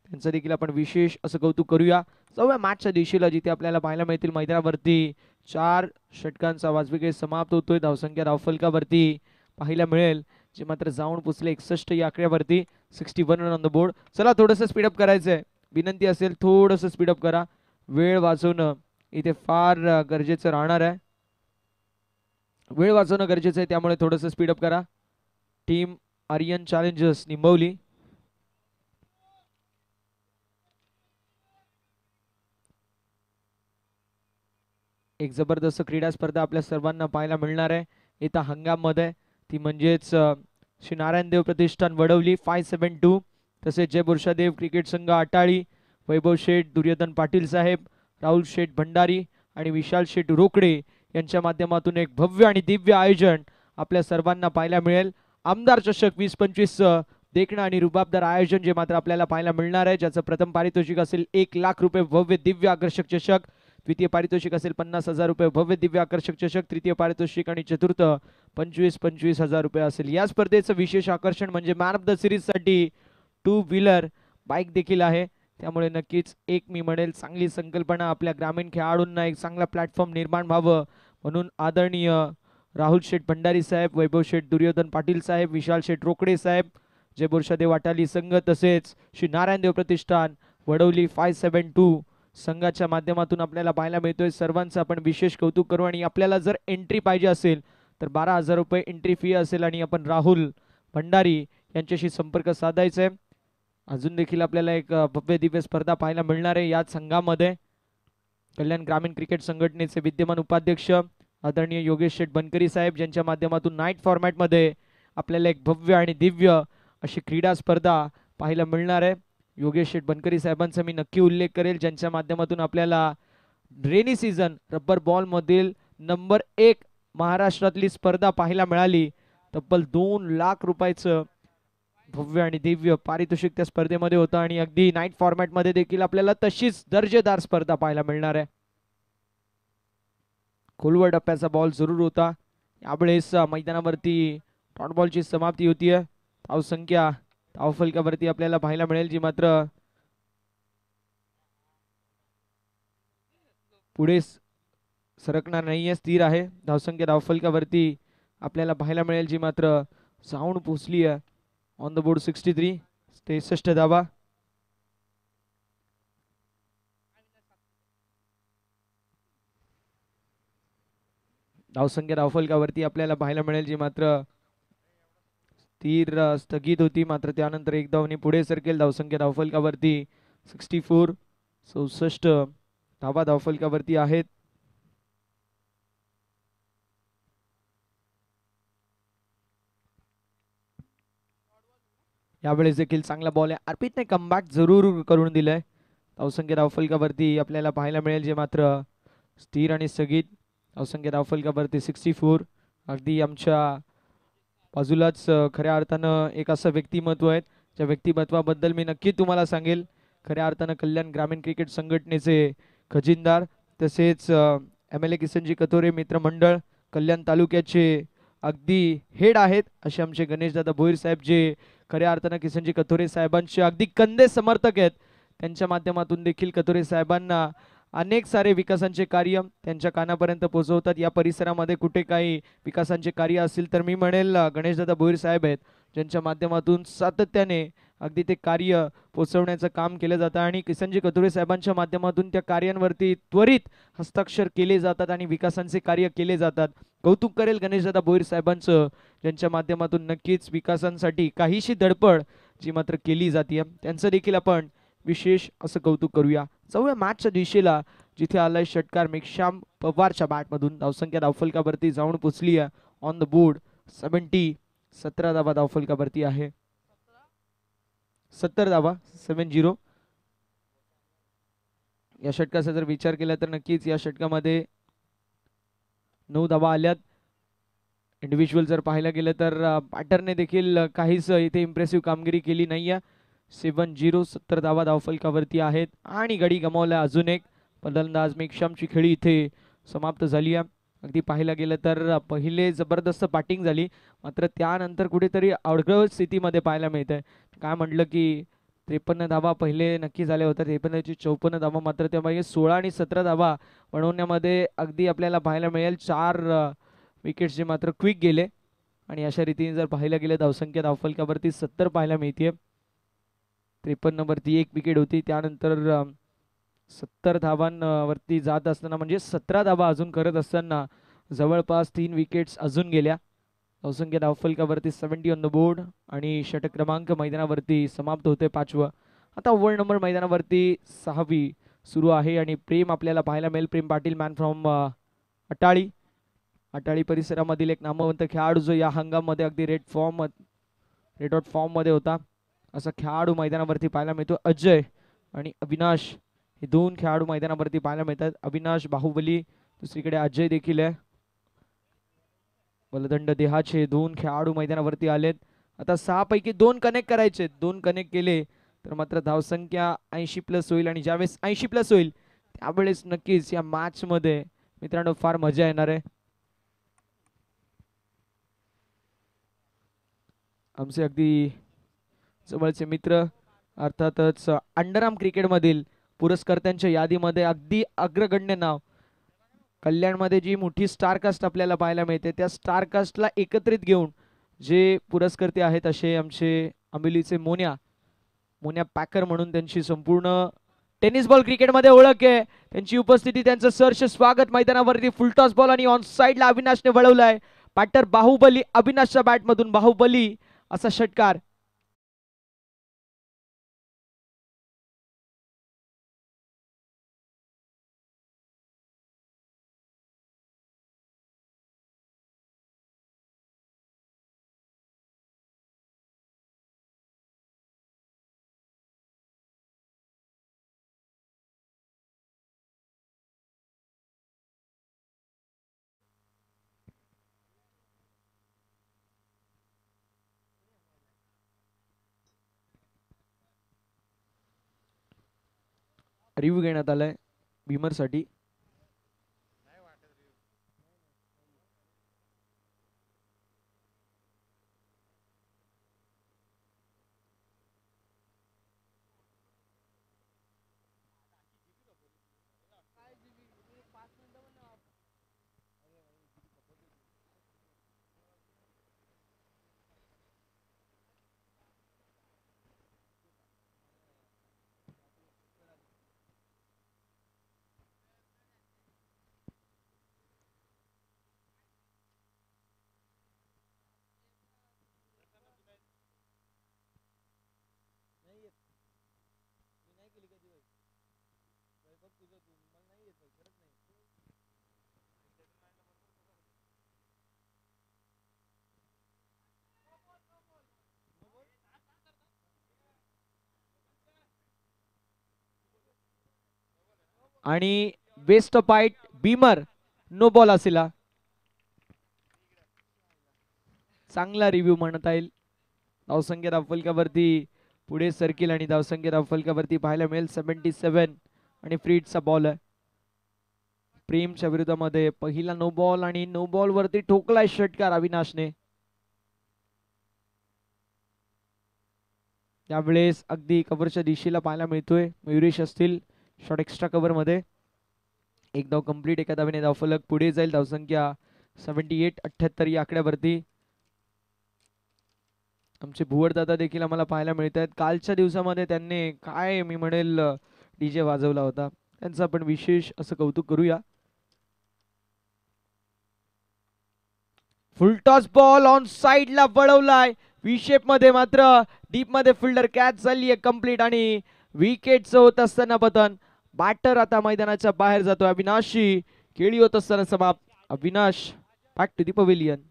त्यांचं देखील आपण विशेष असं कौतुक करूया. जाऊया मॅचच्या दिशेला जिथे आपल्याला पाहायला मिळतील मैदानावरती 4 षटकांचा वाजवी समाप्त होतोय. धावसंख्या धावफलकावरती पाहायला मिळेल जे मात्र जाऊन पोचले 61 या आकड्यावरती. 61 रन ऑन द बोर्ड. चला थोडंसं स्पीडअप करायचंय, विनंती असेल थोडंसं स्पीडअप करा. वेळ वाचवणं इथे फार गरजेचं राहणार आहे. वेळ वाचवणं गरजेचं आहे, त्यामुळे थोडंसं स्पीडअप करा. Team Aryan challengers Nimbavali. एक जबरदस्त क्रीडा स्पर्धा आपल्या सर्वांना पाहायला मिळणार आहे येत्या हंगाममध्ये. ती म्हणजेच श्री नारायण देव प्रतिष्ठान वडवली 572, तसेच जय बुरशादेव क्रिकेट संघ आटाळी, वैभव शेठ, दुर्योधन पाटील साहेब, राहुल शेठ भंडारी आणि विशाल शेठ रोकडे यांच्या माध्यमातून एक भव्य आणि दिव्य आयोजन आपल्या सर्वांना पाहायला मिळेल. आमदार चषक 2025 देखणं आणि रुबाबदार आयोजन जे मात्र आपल्याला पाहायला मिळणार आहे, ज्याचं प्रथम पारितोषिक असेल 1 लाख रुपये भव्य दिव्य आकर्षक चषक. द्वितीय पारितोषिक असेल 50,000 रुपये भव्य दिव्य आकर्षक चषक. तृतीय पारितोषिक आणि चतुर्थ 25,000 रुपये असेल. या स्पर्धेचं विशेष आकर्षण म्हणजे मॅन ऑफ द सिरीज साठी 2 व्हीलर बाईक देखील आहे. त्यामुळे नक्कीच एक मी म्हणेल चांगली संकल्पना आपल्या ग्रामीण खेळाडूंना एक चांगला प्लॅटफॉर्म निर्माण व्हावं म्हणून आदरणीय राहुल शेठ भंडारी साहेब, वैभव शेठ दुर्योधन पाटील साहेब, विशाल शेठ रोकडे साहेब, जय बुरशादेव वाटाली संघ, तसेच श्री नारायण देव प्रतिष्ठान वडवली 572 संघाच्या माध्यमातून आपल्याला पाहायला मिळतोय. सर्वांचं आपण विशेष कौतुक करू. आणि आपल्याला जर एंट्री पाहिजे असेल तर 12,000 रुपये एंट्री फी असेल आणि आपण राहुल भंडारी यांच्याशी संपर्क साधायचा आहे. अजून देखील आपल्याला एक भव्य दिव्य स्पर्धा पाहायला मिळणार आहे याच संघामध्ये. कल्याण ग्रामीण क्रिकेट संघटनेचे विद्यमान उपाध्यक्ष आदरणीय योगेश शेठ बनकरी साहेब, ज्यांच्या माध्यमातून नाईट फॉर्मॅटमध्ये आपल्याला एक भव्य आणि दिव्य अशी क्रीडा स्पर्धा पाहायला मिळणार आहे. योगेश शेठ बनकरी साहेबांचा मी नक्की उल्लेख करेल, ज्यांच्या माध्यमातून आपल्याला रेनी सीझन रब्बर बॉल मधील नंबर 1 महाराष्ट्रातली स्पर्धा पाहायला मिळाली. तब्बल 2 लाख रुपयाचं भव्य आणि दिव्य पारितोषिक त्या स्पर्धेमध्ये होतं आणि अगदी नाईट फॉर्मॅट मध्ये देखील आपल्याला तशीच दर्जेदार स्पर्धा पाहायला मिळणार आहे. खोलवर टप्प्याचा बॉल जरूर होता. यावेळेस मैदानावरती डॉट बॉलची समाप्ती होतीये. धावसंख्या धावफलकावरती आपल्याला पाहायला मिळेल जी मात्र पुढे सरकणार नाहीये, स्थिर आहे. धावसंख्या धावफलकावरती आपल्याला पाहायला मिळेल जी मात्र जाऊन पोहोचली आहे ऑन द बोर्ड 63. 63 धावा. धावसंख्या धावफलकावरती आपल्याला पाहायला मिळेल जी मात्र स्थिर स्थगित होती, मात्र त्यानंतर एक धावने पुढे सरकेल. धावसंख्या धावफलकावरती 64. 64 धावा धावफलकावरती आहेत. यावेळेस देखील चांगला बॉल आहे. अर्पितने कमबॅक जरूर करून दिलंय. धावसंख्या धावफलकावरती आपल्याला पाहायला मिळेल जे मात्र स्थिर आणि स्थगित. धावसंख्या धावफलकावरती 64. अगदी आमच्या बाजूलाच खऱ्या अर्थानं एक असं व्यक्तिमत्व आहे ज्या व्यक्तिमत्वाबद्दल मी नक्की तुम्हाला सांगेल. खऱ्या अर्थानं कल्याण ग्रामीण क्रिकेट संघटनेचे खजिनदार, तसेच MLA किसनजी कथोरे मित्रमंडळ कल्याण तालुक्याचे अगदी हेड आहेत असे आमचे गणेशदादा भोईर साहेब, जे खऱ्या अर्थानं किसनजी कथोरे साहेबांचे अगदी कंदे समर्थक आहेत. त्यांच्या माध्यमातून देखील कथोरे साहेबांना अनेक सारे विकासांचे कार्य त्यांच्या कानापर्यंत पोहोचवतात. या परिसरामध्ये कुठे काही विकासांचे कार्य असतील तर मी म्हणेल गणेशदादा भोईर साहेब आहेत, ज्यांच्या माध्यमातून सातत्याने अगदी ते कार्य पोहोचवण्याचं काम केलं जातं आणि किसनजी कथोरे साहेबांच्या माध्यमातून त्या कार्यांवरती त्वरित हस्ताक्षर केले जातात आणि विकासांचे कार्य केले जातात. कौतुक करेल गणेशदादा भोईर साहेबांचं, ज्यांच्या माध्यमातून नक्कीच विकासांसाठी काहीशी धडपड जी मात्र केली जाते. त्यांचं देखील आपण विशेष असं कौतुक करूया. जाऊया मॅचच्या दिशेला, जिथे आलाय षटकार मेघश्याम पवारच्या बॅटमधून. धावसंख्या धावफलकावरती जाऊन पोचली आहे ऑन द बोर्ड 70. 17 धावा धावफलकावरती आहे. 70 धावा 70. या षटकाचा जर विचार केला तर नक्कीच या षटकामध्ये 9 धावा आल्यात. इंडिव्हिज्युअल जर पाहायला गेलं तर बॅटरने देखील काहीच इथे इम्प्रेसिव्ह कामगिरी केली नाहीये. 70. 70 धावा धावफलकावरती आहेत आणि गडी गमावला अजून एक. फलंदाज मेघश्यामची खेळी इथे समाप्त झाली आहे. अगदी पाहायला गेलं तर पहिले जबरदस्त बॅटिंग झाली, मात्र त्यानंतर कुठेतरी अडगळ स्थितीमध्ये पाहायला मिळतंय. काय म्हटलं की 53 धावा पहिले नक्की झाल्या होत्या, 53ची 54 धावा, मात्र त्यामागे 16 आणि 17 धावा बनवण्यामध्ये अगदी आपल्याला पाहायला मिळेल 4 विकेट्स जे मात्र क्विक गेले. आणि अशा रीतीने जर पाहायला गेलं धावसंख्या धावफलकावरती 70 पाहायला मिळते. 53 वरती 1 विकेट होती, त्यानंतर 70 धावांवरती जात असताना म्हणजे 17 धावा अजून करत असताना जवळपास 3 विकेट्स अजून गेल्या. धावसंख्या धावफलकावरती 70 ऑन द बोर्ड आणि षटक क्रमांक मैदानावरती समाप्त होते 5वं. आता ओव्हर नंबर मैदानावरती 6वी सुरू आहे आणि प्रेम आपल्याला पाहायला मिळेल. प्रेम पाटील, मॅन फ्रॉम अटाळी. अटाळी परिसरामधील एक नामवंत खेळाडू जो या हंगामध्ये अगदी रेड डॉट फॉर्म मध्ये होता, असा खेळाडू मैदानावरती पाहायला मिळतो. अजय आणि अविनाश हे 2 खेळाडू मैदानावरती पाहायला मिळतात. अविनाश बाहुबली, दुसरीकडे अजय देखील आहे. बलदंड देहाचे 2 खेळाडू मैदानावरती आलेत. आता 6 पैकी 2 कनेक्ट करायचे. 2 कनेक्ट केले तर मात्र धावसंख्या 80+ होईल आणि ज्यावेळेस 80+ होईल त्यावेळेस नक्कीच या मॅच मध्ये मित्रांनो फार मजा येणार आहे. आमचे अगदी जवळचे मित्र, अर्थातच अंडरआर्म क्रिकेटमधील पुरस्कर्त्यांच्या यादीमध्ये अगदी अग्रगण्य नाव, कल्याणमध्ये जी मोठी स्टारकास्ट आपल्याला पाहायला मिळते त्या स्टारकास्टला एकत्रित घेऊन जे पुरस्कर्ते आहेत असे आमचे अंबिलीचे मोन्या पॅकर म्हणून त्यांची संपूर्ण टेनिस बॉल क्रिकेटमध्ये ओळख आहे. त्यांची उपस्थिती, त्यांचं सहर्ष स्वागत. मैदानावरती फुलटॉस बॉल आणि ऑन साइडला अविनाशने वळवलाय. बॅटर बाहुबली, अविनाशच्या बॅटमधून बाहुबली असा षटकार. रिव्ह्यू घेण्यात आलाय भीमरसाठी. आणि waist height beamer no ball असेल. चांगला रिव्ह्यू म्हणता येईल. धावसंख्या धावफलकावरती पुढे सरकील आणि धावसंख्या धावफलकावरती पाहायला मिळेल 77 आणि फ्रीडचा बॉल आहे. प्रेमच्या विरोधामध्ये पहिला नो बॉल आणि नो बॉल वरती ठोकलाय षटकार अविनाशने. त्यावेळेस अगदी कव्हरच्या दिशेला पाहायला मिळतोय मयुरेश असतील शॉर्ट एक्स्ट्रा कव्हर मध्ये. एक धाव कंप्लीट एका धावेने धावफलक पुढे जाईल. धावसंख्या 78-78 या आकड्यावरती. आमचे भुवर दादा देखील आम्हाला पाहायला मिळत आहेत. कालच्या दिवसामध्ये त्यांनी काय मी म्हणेल डीजे वाजवला होता, त्यांचं आपण विशेष असं कौतुक करूया. फुल टॉस बॉल ऑन साइडला वळवलाय व्ही शेप मध्ये, मात्र डीप मध्ये फिल्डर कॅच झाली आहे कंप्लीट आणि विकेटचं होत असताना पतन. बॅटर आता मैदानाच्या बाहेर जातोय. अविनाशी खेळी होत असताना समाप्त. Avinash back to the pavilion.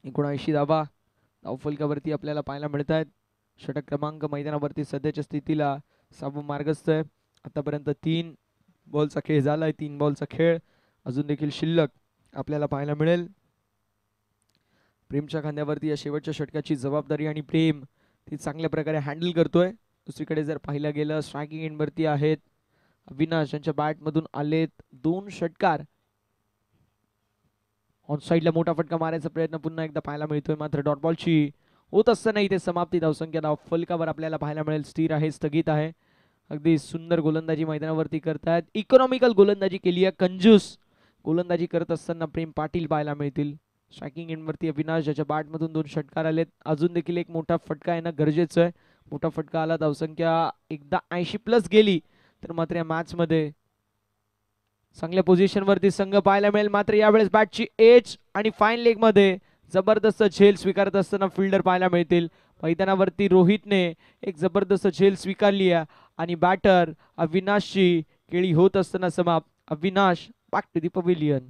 एकोणऐंशी धावा धावफलकावरती आपल्याला पाहायला मिळत आहेत. षटक क्रमांक मैदानावरती सध्याच्या स्थितीला 6 मार्गस्थ आहे. आतापर्यंत 3 बॉलचा खेळ झालाय. 3 बॉलचा खेळ अजून देखील शिल्लक आपल्याला पाहायला मिळेल. प्रेमच्या खांद्यावरती या शेवटच्या षटकाची जबाबदारी आणि प्रेम ती चांगल्या प्रकारे हँडल करतोय. दुसरीकडे जर पाहिलं गेलं स्ट्रायकिंग एंडवरती आहेत अविनाश, यांच्या बॅट मधून आलेत 2 षटकार. ऑन साइडला मोठा फटका मारायचा प्रयत्न पुन्हा एकदा पाहायला मिळतोय, मात्र डॉट बॉलची होत असताना इथे समाप्ती. धावसंख्या धावफलकावर आपल्याला पाहायला मिळेल स्थिर आहे, स्थगित आहे. अगदी सुंदर गोलंदाजी मैदानावरती करतायत. इकॉनॉमिकल गोलंदाजी केली आहे, कंजूस गोलंदाजी करत असताना प्रेम पाटील पाहायला मिळतील. स्ट्रायकिंग एंडवरती अविनाश, ज्याच्या बॅटमधून 2 षटकार आलेत. अजून देखील एक मोठा फटका येणं गरजेचं आहे. मोठा फटका आला, धावसंख्या एकदा 80+ गेली तर मात्र या मॅच मध्ये चांगल्या पोझिशन वरती संघ पाहायला मिळेल. मात्र यावेळेस बॅटची एज आणि फाईन लेग मध्ये जबरदस्त झेल स्वीकारत असताना फिल्डर पाहायला मिळतील. मैदानावरती रोहितने एक जबरदस्त झेल स्वीकारली आहे आणि बॅटर अविनाशची केळी होत असताना समाप्त. Avinash back to the pavilion.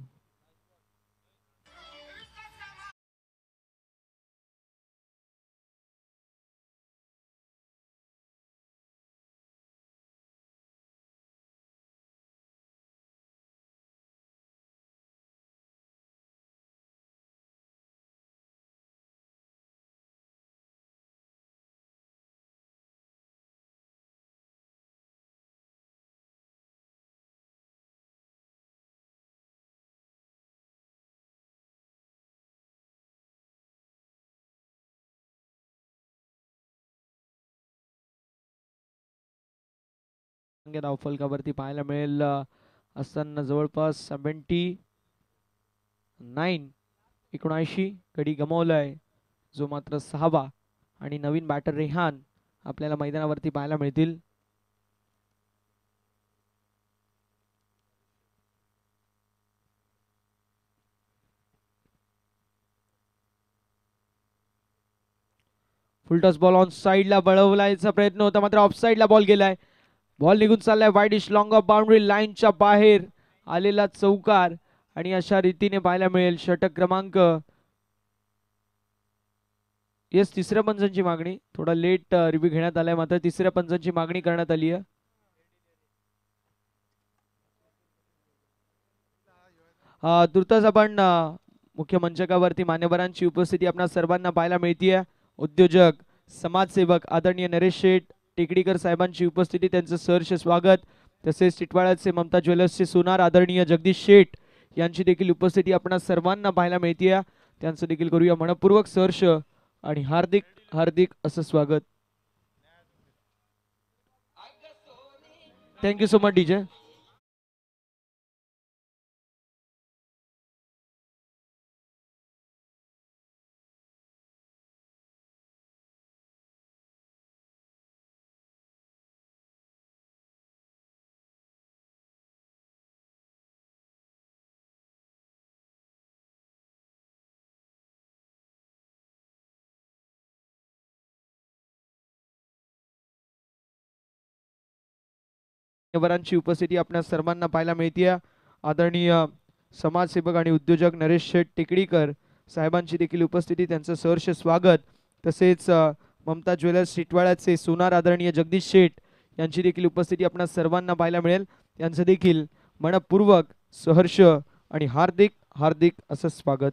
धावफलकावरती पाहायला मिळेल असताना जवळपास 79 गडी गमावलाय, जो मात्र 6वा. आणि नवीन बॅटर रेहान आपल्याला मैदानावरती पाहायला मिळतील. फुलटॉस बॉल ऑन साईडला बळवलायचा प्रयत्न होता, मात्र ऑफ साईडला बॉल गेलाय. बॉल निघून चाललाय वाईडिश लॉंग ऑफ बाउंड्री लाईनच्या बाहेर आलेला चौकार. आणि अशा रीतीने पाहायला मिळेल षटक क्रमांक येस तिसऱ्या पंचांची मागणी. थोडा लेट रिव्ह्यू घेण्यात आलाय, मात्र तिसऱ्या पंचांची मागणी करण्यात आली आहे. तुर्तास आपण मुख्य मंचकावरती मान्यवरांची उपस्थिती आपल्या सर्वांना पाहायला मिळतीये. उद्योजक समाजसेवक आदरणीय नरेश शेठ टेकडीकर साहेबांची उपस्थिती, त्यांचं सहर्ष स्वागत. तसेच टिटवाळ्याचे ममता ज्वेलर्सचे सोनार आदरणीय जगदीश शेठ यांची देखील उपस्थिती आपल्या सर्वांना पाहायला मिळतीये. त्यांचं देखील करूया मनपूर्वक सहर्ष आणि हार्दिक हार्दिक असं स्वागत. Thank you so much DJ. मान्यवरांची उपस्थिती आपल्या सर्वांना पाहायला मिळतीये. आदरणीय समाजसेवक आणि उद्योजक नरेश शेठ टेकडीकर साहेबांची देखील उपस्थिती, त्यांचं सहर्ष स्वागत. तसेच ममता ज्वेलर्स टिटवाळ्याचे सोनार आदरणीय जगदीश शेठ यांची देखील उपस्थिती आपल्या सर्वांना पाहायला मिळेल. त्यांचं देखील मनपूर्वक सहर्ष आणि हार्दिक हार्दिक असं स्वागत.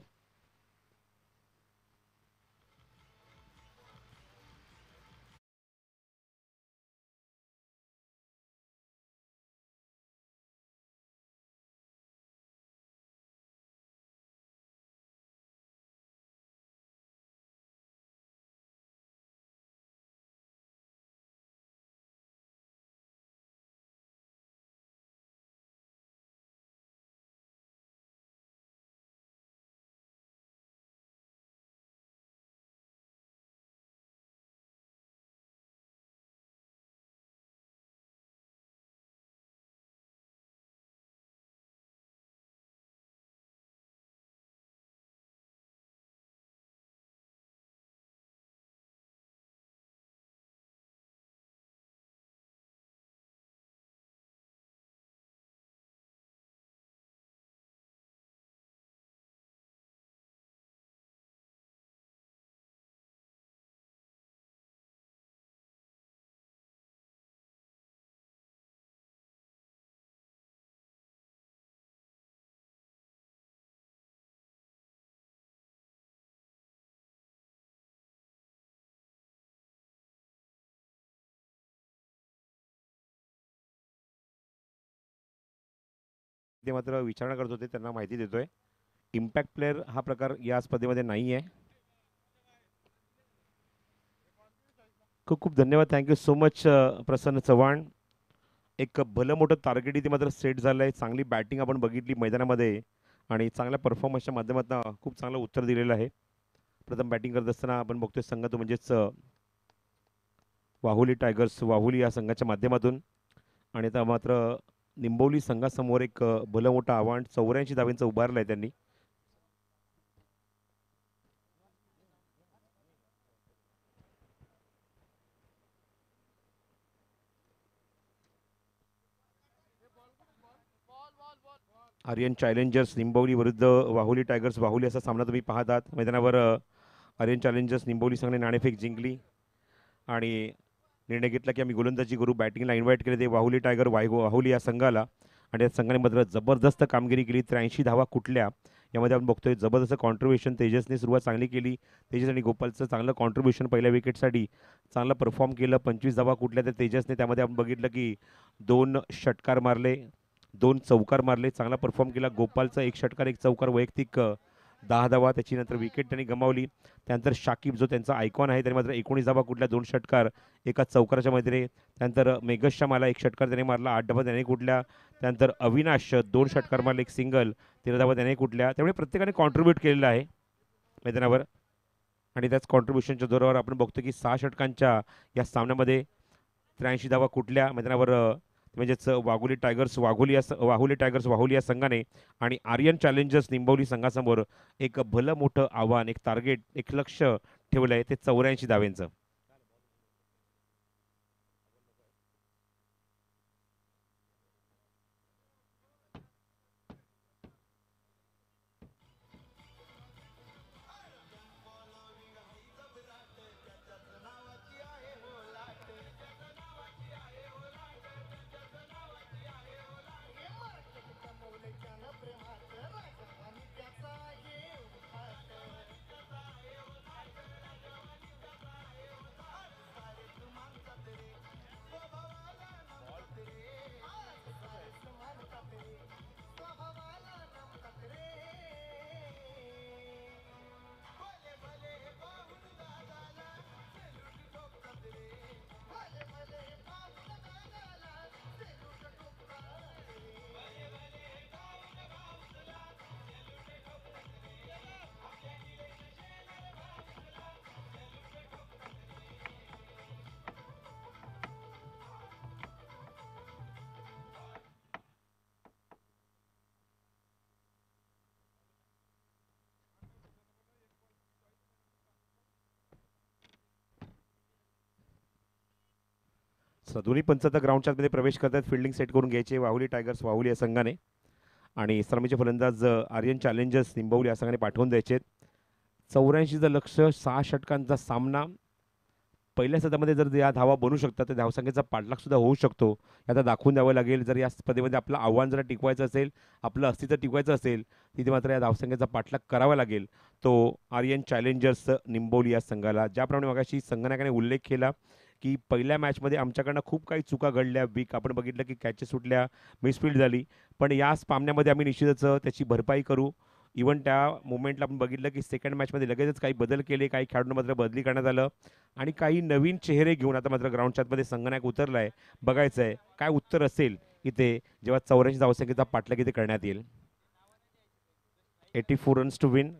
ते मात्र विचारणा करत होते, त्यांना माहिती देतोय. इम्पॅक्ट प्लेअर हा प्रकार या स्पर्धेमध्ये नाही आहे. खूप खूप धन्यवाद. थँक्यू सो मच प्रसन्न चव्हाण. एक भलं मोठं टार्गेट इथे मात्र सेट झालं आहे. चांगली बॅटिंग आपण बघितली मैदानामध्ये आणि चांगल्या परफॉर्मन्सच्या माध्यमातून खूप चांगलं उत्तर दिलेलं आहे. प्रथम बॅटिंग करत असताना आपण बघतोय संघ तो म्हणजेच वाहुली टायगर्स वाहुली या संघाच्या माध्यमातून. आणि आता मात्र निंबोली संघासमोर एक भलं मोठं आव्हान 84 धावांचं उभारलं आहे त्यांनी. आर्यन चॅलेंजर्स निंबोली विरुद्ध वाहुली टायगर्स वाहुली असा सामना तुम्ही पाहत आहात मैदानावर. आर्यन चॅलेंजर्स निंबोली संघाने नाणेफेक जिंकली आणि निर्णय घेतला की आम्ही गोलंदाजी करू. बॅटिंगला इन्व्हाइट केले ते वाहुली टायगर वाहुली या संघाला आणि या संघाने मात्र जबरदस्त कामगिरी केली. 83 धावा कुठल्या यामध्ये आपण बघतोय जबरदस्त कॉन्ट्रीब्युशन. तेजसने सुरुवात चांगली केली. तेजस आणि गोपालचं चांगलं कॉन्ट्रीब्युशन पहिल्या विकेटसाठी चांगलं परफॉर्म केलं. 25 धावा कुठल्या तर तेजसने त्यामध्ये आपण बघितलं की 2 षटकार मारले, 2 चौकार मारले, चांगला परफॉर्म केला. गोपालचा 1 षटकार 1 चौकार वैयक्तिक 10 धावा. त्याची नंतर विकेट त्यांनी गमावली. त्यानंतर शाकिब जो त्यांचा आयकॉन आहे त्याने मात्र 19 धावा कुठल्या 2 षटकार एका चौकाराच्या मध्ये. त्यानंतर मेघस शमाला 1 षटकार त्याने मारला 8 धावा त्याने कुठल्या. त्यानंतर अविनाश 2 षटकार मारले 1 सिंगल 13 धावा त्याने कुठल्या. त्यामुळे प्रत्येकाने कॉन्ट्रीब्यूट केलेलं आहे मैदानावर आणि त्याच कॉन्ट्रीब्युशनच्या जोरावर आपण बघतो की 6 षटकांच्या या सामन्यामध्ये 83 धावा कुठल्या मैदानावर म्हणजेच वाहुली टायगर्स वाहुली या संघाने आणि आर्यन चॅलेंजर्स निंबवली संघासमोर एक भलं मोठं आव्हान, एक टार्गेट, एक लक्ष ठेवलं आहे ते 84 धावांचं. दोन्ही पंच आता ग्राउंडच्या आतमध्ये प्रवेश करतात. फिल्डिंग सेट करून घ्यायचे वाहुली टायगर्स वाहुली या संघाने आणि सलामीचे फलंदाज आर्यन चॅलेंजर्स निंबवली या संघाने पाठवून द्यायचे. 84चं लक्ष, 6 षटकांचा सामना. पहिल्या सत्रामध्ये जर या धावा बनू शकतात तर धावसंख्येचा पाठलाग सुद्धा होऊ शकतो. हे आता दाखवून द्यावं लागेल. जर या स्पर्धेमध्ये आपलं आव्हान जर टिकवायचं असेल, आपलं अस्तित्व टिकवायचं असेल, तिथे मात्र या धावसंख्येचा पाठलाग करावा लागेल. तो आर्यन चॅलेंजर्स निंबवली या संघाला. ज्याप्रमाणे मगाशी संगणकाने उल्लेख केला की पहिल्या मॅचमध्ये आमच्याकडनं खूप काही चुका घडल्या, वीक आपण बघितलं की कॅचेस सुटल्या, मिसफील्ड झाली, पण या सामन्यामध्ये आम्ही निश्चितच त्याची भरपाई करू. इव्हन त्या मोमेंटला आपण बघितलं की सेकंड मॅचमध्ये लगेचच काही बदल केले, काही खेळाडूंना मात्र बदली करण्यात आलं आणि काही नवीन चेहरे घेऊन आता मात्र ग्राउंडच्या आतमध्ये संगणक उतरला आहे. बघायचं आहे काय उत्तर असेल इथे जेव्हा 84 धावसंख्येचा पाठलाग इथे करण्यात येईल. 84 रन्स टू विन.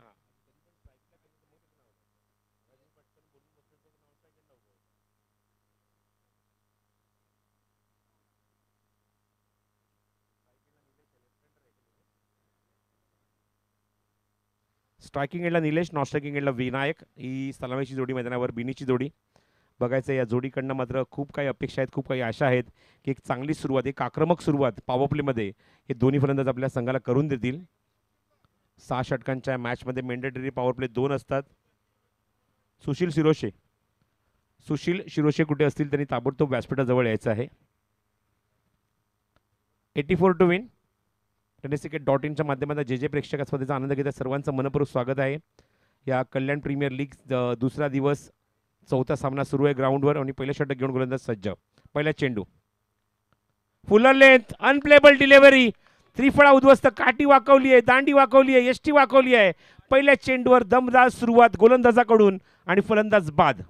स्ट्रायकिंग एंडला निलेश, नॉन स्ट्रायकिंग एंडला विनायक. ही सलामीची जोडी मैदानावर, बिनीची जोडी. बघायचं या जोडीकडनं मात्र खूप काही अपेक्षा आहेत, खूप काही आशा आहेत की एक चांगली सुरुवात, एक आक्रमक सुरुवात पॉवर प्लेमध्ये हे दोन्ही फलंदाज आपल्या संघाला करून देतील. 6 षटकांच्या मॅचमध्ये मेंडेटरी पॉवर प्ले 2 असतात. सुशील शिरोशे कुठे असतील त्यांनी ताबडतोब व्यासपीठाजवळ यायचं आहे. 84 टू विन. टेनिसक्रिकेट.inच्या माध्यमातून जे प्रेक्षक स्पर्धेचा आनंद घेतात सर्वांचं मनपूर्वक स्वागत आहे. या कल्याण प्रीमियर लीग दुसरा दिवस, चौथा सामना सुरू आहे ग्राउंडवर आणि पहिलं षटक घेऊन गोलंदाज सज्ज. पहिला चेंडू, फुलर लेंथ, अनप्लेबल डिलिव्हरी, त्रिफळा उद्ध्वस्त, काठी वाकवली आहे, दांडी वाकवली आहे, यष्टी वाकवली आहे. पहिल्या चेंडूवर दमदार सुरुवात गोलंदाजाकडून आणि फलंदाज बाद.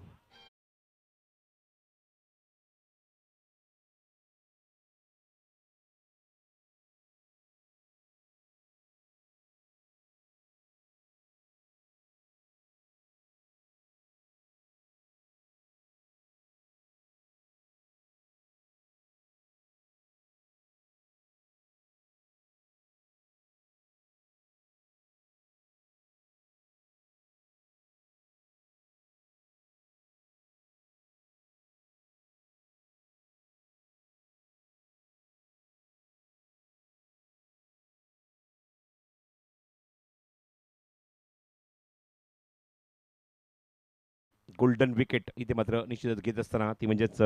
गोल्डन विकेट इथे मात्र निश्चितच घेत असताना ती म्हणजेच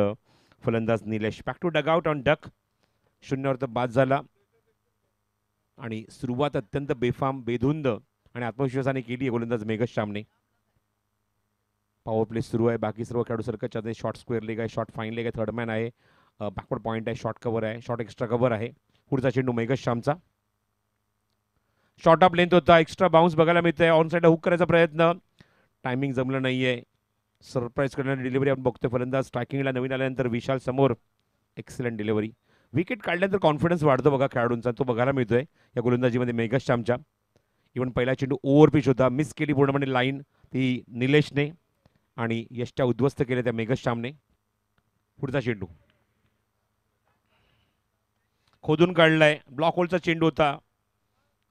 फलंदाज Nilesh. Back to dugout on duck. 0वर बाद झाला आणि सुरुवात अत्यंत बेफाम, बेधुंद आणि आत्मविश्वासाने केली आहे गोलंदाज मेघश्यामने. पॉवर प्ले सुरू आहे. बाकी सर्व खेळाडू सरकच्या आहे. शॉर्ट स्क्वेअर लेग आहे, शॉर्ट फाईन लेग आहे, थर्ड मॅन आहे, बॅकवर्ड पॉईंट आहे, शॉर्ट कव्हर आहे, शॉर्ट एक्स्ट्रा कव्हर आहे. पुढचा चेंडू मेघश्यामचा. शॉर्ट ऑफ लेंथ होता, एक्स्ट्रा बाउन्स बघायला मिळतोय. ऑन साईडला हुक करायचा प्रयत्न, टायमिंग जमलं नाहीये. सरप्राईज करणारी डिलिव्हरी आपण बघतोय. फलंदाज स्ट्रायकिंगला नवीन आल्यानंतर विशाल समोर. Excellent delivery. विकेट काढल्यानंतर कॉन्फिडन्स वाढतो बघा खेळाडूंचा, तो बघायला मिळतोय या गोलंदाजीमध्ये मेघश्यामच्या. इव्हन पहिला चेंडू ओव्हर पिच होता, मिस केली पूर्णपणे लाईन ती निलेशने आणि यष्ट्या उद्ध्वस्त केल्या त्या मेघश्यामने. पुढचा चेंडू खोदून काढलाय, ब्लॉक होलचा चेंडू होता,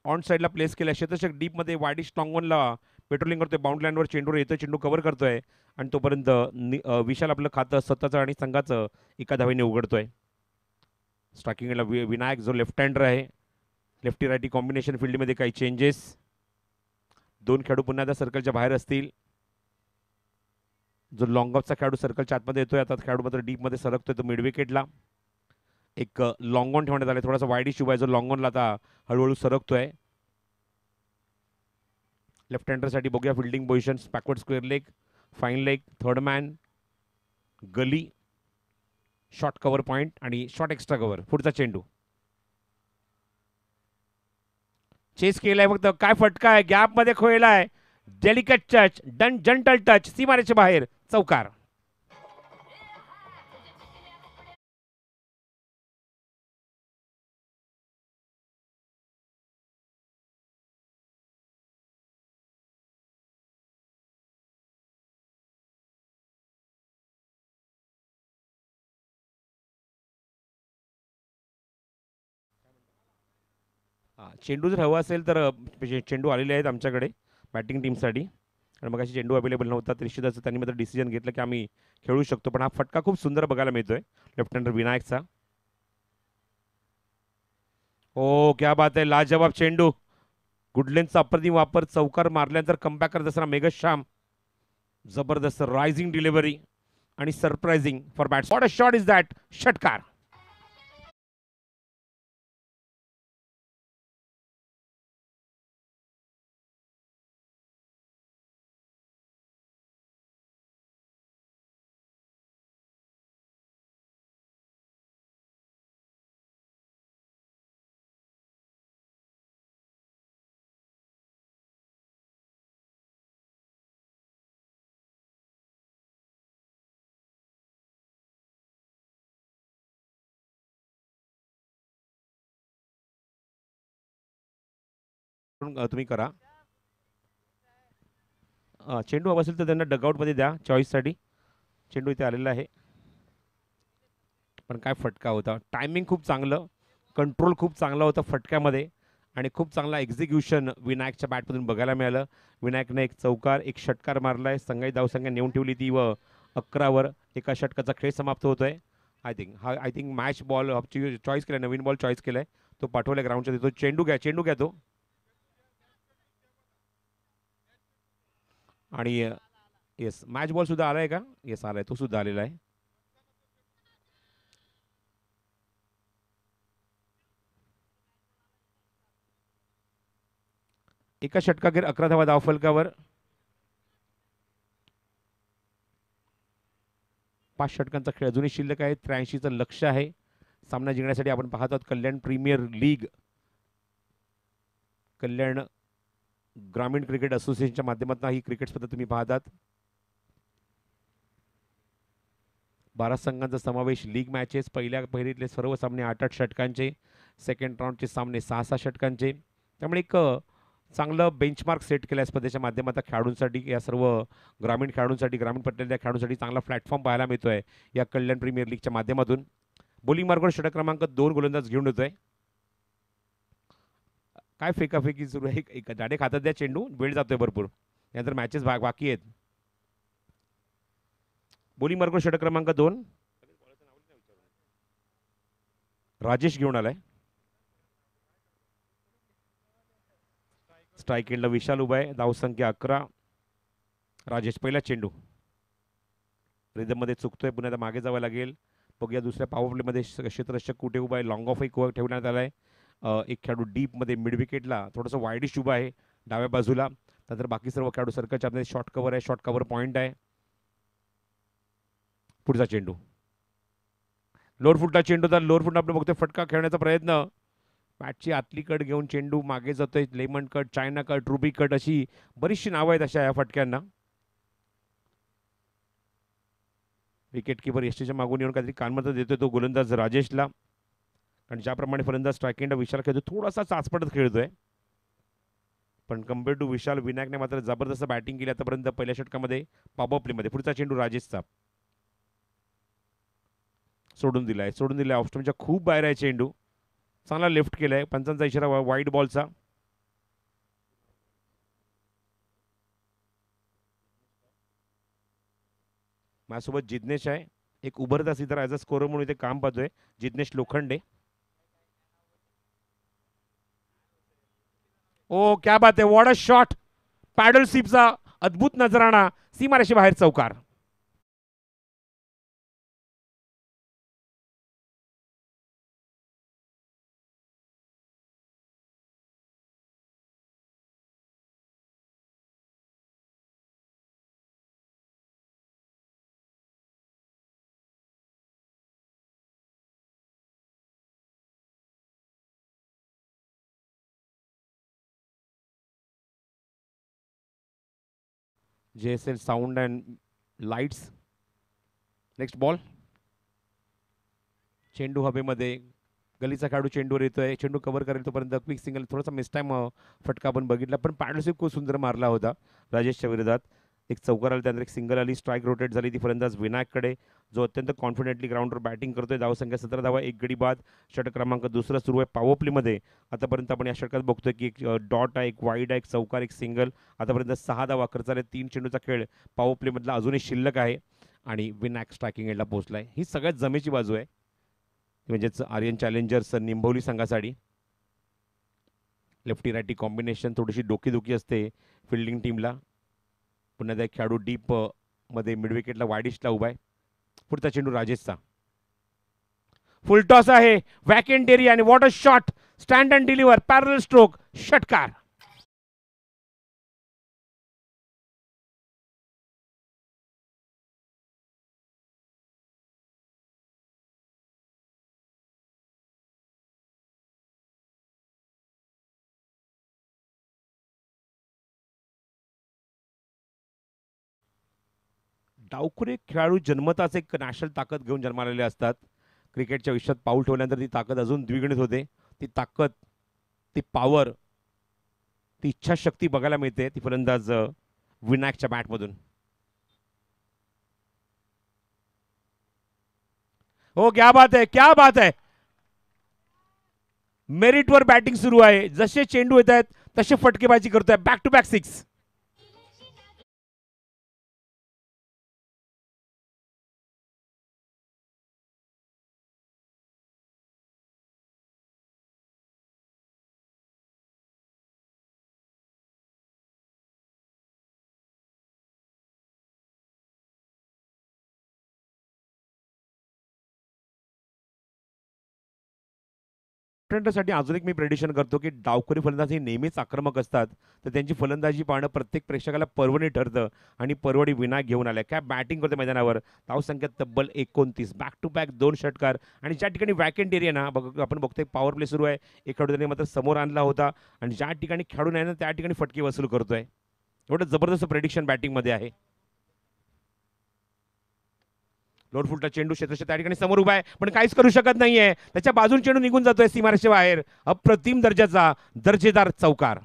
ऑन साईडला प्लेस केला. शतशक डीपमध्ये वाईडिश लॉंगॉनला पेट्रोलिंग करतोय. बाउंड लाईनवर चेंडूवर येतो, चेंडू कव्हर करतोय आणि तोपर्यंत विशाल आपलं खातं स्वतःचं आणि संघाचं एका धावेने उघडतोय. स्ट्रायकिंगला विनायक जो लेफ्ट हँडर आहे. लेफ्टी रायटी कॉम्बिनेशन फील्डमध्ये काही चेंजेस. 2 खेळाडू पुन्हा एकदा सर्कलच्या बाहेर असतील. जो लॉंग ऑफचा खेळाडू सर्कलच्या आतमध्ये येतोय, आता खेळाडू मात्र डीपमध्ये सरकतोय तो मिड विकेटला. एक लॉंग ऑन ठेवण्यात आले, थोडासा वाईडिश उभा आहे जो लॉंग ऑनला आता हळूहळू सरकतोय. लेफ्ट हँडरसाठी बघूया fielding positions. Backward square leg, fine leg, third man, gully, short cover point आणि शॉर्ट एक्स्ट्रा कव्हर. पुढचा चेंडू चेस केलाय, फक्त काय फटका आहे, गॅप मध्ये खोयलाय. डेलिकेट टच, जंटल टच, सीमारेच्या बाहेर, चौकार. चेंडू जर हवा असेल तर चेंडू आलेले आहेत आमच्याकडे बॅटिंग टीमसाठी. आणि मग अशी चेंडू अवेलेबल नव्हता तर निश्चितच त्यांनी मात्र डिसिजन घेतलं की आम्ही खेळू शकतो. पण हा फटका खूप सुंदर बघायला मिळतोय लेफ्ट हँडर विनायकचा. ओ क्या बात आहे, लाजवाब चेंडू. गुडलेनचा अप्रतिम वापर, चौकार मारल्यानंतर कमबॅक करत असताना मेघश्याम. जबरदस्त रायझिंग डिलिव्हरी आणि surprising for bats. What a shot is that. षटकार. तुम्ही करा. चेंडू हवा असेल तर त्यांना डगआउटमध्ये द्या चॉईससाठी. चेंडू इथे आलेला आहे. पण काय फटका होता. टायमिंग खूप चांगलं, कंट्रोल खूप चांगला होता फटक्यामध्ये आणि खूप चांगला एक्झिक्युशन विनायकच्या बॅटमधून बघायला मिळालं. विनायकने एक चौकार, एक षटकार मारलाय. संघाची धावसंख्या नेऊन ठेवली ती व 11वर. एका षटकाचा खेळ समाप्त होतोय. I think match ball choice केलाय, नवीन बॉल चॉईस केलाय. तो पाठवलाय ग्राउंडच्या तिथं. चेंडू घ्या तो. आणि येस, मॅच बॉल सुद्धा आलाय का. येस आलाय, तो सुद्धा आलेला आहे. एका षटकाखेर 11 धावा धावफलकावर. 5 षटकांचा खेळ अजूनही शिल्लक आहे. 83चं लक्ष्य आहे सामना जिंकण्यासाठी. आपण पाहत आहोत कल्याण प्रीमियर लीग, कल्याण ग्रामीण क्रिकेट असोसिएशनच्या माध्यमातून ही क्रिकेट स्पर्धा तुम्ही पाहतात. 12 संघांचा समावेश. लीग मॅचेस, पहिल्या फेरीतले सर्व सामने 8-8 षटकांचे, सेकंड राऊंडचे सामने 6-6 षटकांचे. त्यामुळे एक चांगलं बेंचमार्क सेट केलं आहे स्पर्धेच्या माध्यमातून खेळाडूंसाठी. या सर्व ग्रामीण खेळाडूंसाठी, ग्रामीण पडलेल्या खेळाडूंसाठी चांगला प्लॅटफॉर्म पाहायला मिळतोय या कल्याण प्रीमियर लीगच्या माध्यमातून. बॉलिंग मार्गावर षटक क्रमांक 2 गोलंदाज घेऊन येतोय. काय फेकाफेकी सुरू आहे. एक डायरेक्ट हातात द्या चेंडू, वेळ जातोय भरपूर, यानंतर मॅचेस बाकी आहेत. बॉलिंग मार्गावर षटक क्रमांक 2 राजेश घेऊन आलाय. स्ट्राईक एंडला विशाल उभा आहे. धावसंख्या 11. राजेश पहिला चेंडू रिदममध्ये चुकतोय, पुन्हा आता मागे जावं लागेल. बघूया दुसऱ्या पॉवर प्लेमध्ये क्षेत्ररक्षक कुठे उभा आहे. लॉंग ऑफ एक ठेवण्यात आलाय. एक खेळाडू डीपमध्ये मिड विकेटला थोडंसं वाईडिश उभा आहे डाव्या बाजूला. नंतर बाकी सर्व खेळाडू सर्कलच्या आतमध्ये शॉर्ट कव्हर आहे, शॉर्ट कव्हर पॉईंट आहे. पुढचा चेंडू लोअर फुटला चेंडू, तर लोअर फुट आपण बघतोय फटका खेळण्याचा प्रयत्न. बॅटची आतली कट घेऊन चेंडू मागे जातोय. Lemon cut, China cut, ruby cut अशी बरीचशी नावं आहेत अशा या फटक्यांना. विकेट किपर यष्टीच्या मागून येऊन काहीतरी कानमर्तन देतोय तो गोलंदाज राजेशला. कारण ज्याप्रमाणे फलंदाज स्ट्राईक एंड विशाल खेळतो, थोडासा चाचपटत खेळतोय. पण कम्पेअर टू विशाल, विनायकने मात्र जबरदस्त बॅटिंग केली आतापर्यंत पहिल्या षटकामध्ये पॉवर प्लेमध्ये. पुढचा चेंडू राजेशचा सोडून दिलाय ऑफ स्टंपच्या खूप बाहेर आहे चेंडू. चांगला लेफ्ट केलाय. पंचांचा इशारा वाईड बॉलचा. माझ्यासोबत जिज्ञेश आहे, एक उभरता सितारा ॲज अ स्कोरर म्हणून इथे काम पाहतोय, जिज्ञेश लोखंडे. ओ क्या बात आहे, व्हॉट अ शॉट. पॅडल स्वीपचा अद्भुत नजराणा, सीमारेषे बाहेर चौकार. JSL sound and lights. Next ball. चेंडू हवेमध्ये, गलीचा खेळाडू चेंडूवर येतोय. चेंडू कव्हर करेल तोपर्यंत क्विक सिंगल, थोडासा मिस टाइम फटका आपण बघितला. पण पॅडल स्वीप खूप सुंदर मारला होता राजेशच्या विरोधात. एक चौकार आला, त्यानंतर एक सिंगल आली, स्ट्राईक रोटेट झाली ती फलंदाज विनायककडे, जो अत्यंत कॉन्फिडेंटली ग्राउंडवर बॅटिंग करतोय. धावसंख्या 17 धावा, 1 गडी बाद. षटक क्रमांक दुसरा सुरू आहे पॉवर प्लेमध्ये. आतापर्यंत आपण या षटकात बघतोय की एक डॉट आहे, एक वाईड आहे, एक चौकार, एक सिंगल. आतापर्यंत 6 धावा खर्च झाले. 3 चेंडूचा खेळ पॉवर प्लेमधला अजूनही शिल्लक आहे आणि विनायक स्ट्रायकिंग एंडला पोहोचलाय. ही सगळ्यात जमेची बाजू आहे, म्हणजेच आर्यन चॅलेंजर्स निंभवली संघासाठी. लेफ्टी रायटी कॉम्बिनेशन थोडीशी डोकीदुखी असते फिल्डिंग टीमला. पुन्हा एक खेळाडू डीप मध्ये मिड विकेटला वाईडिशला उभा आहे. पुढचा चेंडू राजेशचा, फुल टॉस आहे, वॅकेंट एरिया आणि water shot, stand and deliver, पॅरल स्ट्रोक, षटकार. डावखुरे खेळाडू जन्मताच एक नॅशनल ताकद घेऊन जन्मालेले असतात. क्रिकेटच्या आयुष्यात पाऊल ठेवल्यानंतर ती ताकद अजून द्विगुणित होते. ती ताकद, ती पॉवर, ती इच्छाशक्ती बघायला मिळते ती फलंदाज विनायकच्या बॅटमधून. हो, क्या बात आहे, क्या बात आहे. मेरिटवर बॅटिंग सुरू आहे. जसे चेंडू येत आहेत तसे फटकेबाजी करतोय. Back to back 6. साठी अजून एक मी प्रेडिक्शन करतो की डावखुरी फलंदाज हे नेहमीच आक्रमक असतात, तर त्यांची फलंदाजी पाहणं प्रत्येक प्रेक्षकाला पर्वणी ठरतं आणि पर्वणी विनायक घेऊन आलाय. काय बॅटिंग करतो मैदानावर. धावसंख्या तब्बल 29, बॅक टू बॅक 2 षटकार. आणि ज्या ठिकाणी वॅकेंट एरिया ना आपण बघतोय पॉवर प्ले सुरू आहे, एक खेळाडू त्याने मात्र समोर आणला होता आणि ज्या ठिकाणी खेळून आहे ना त्या ठिकाणी फटके वसूल करतोय. एवढं जबरदस्त प्रेडिक्शन बॅटिंगमध्ये आहे. लोडफुलटा चेंडू क्षेत्रच्या त्या ठिकाणी समोर उभा आहे पण काहीच करू शकत नाहीये. त्याच्या बाजून चेंडू निघून जातोय सीमारेषे बाहेर. अप्रतिम दर्जाचा दर्जेदार चौकार.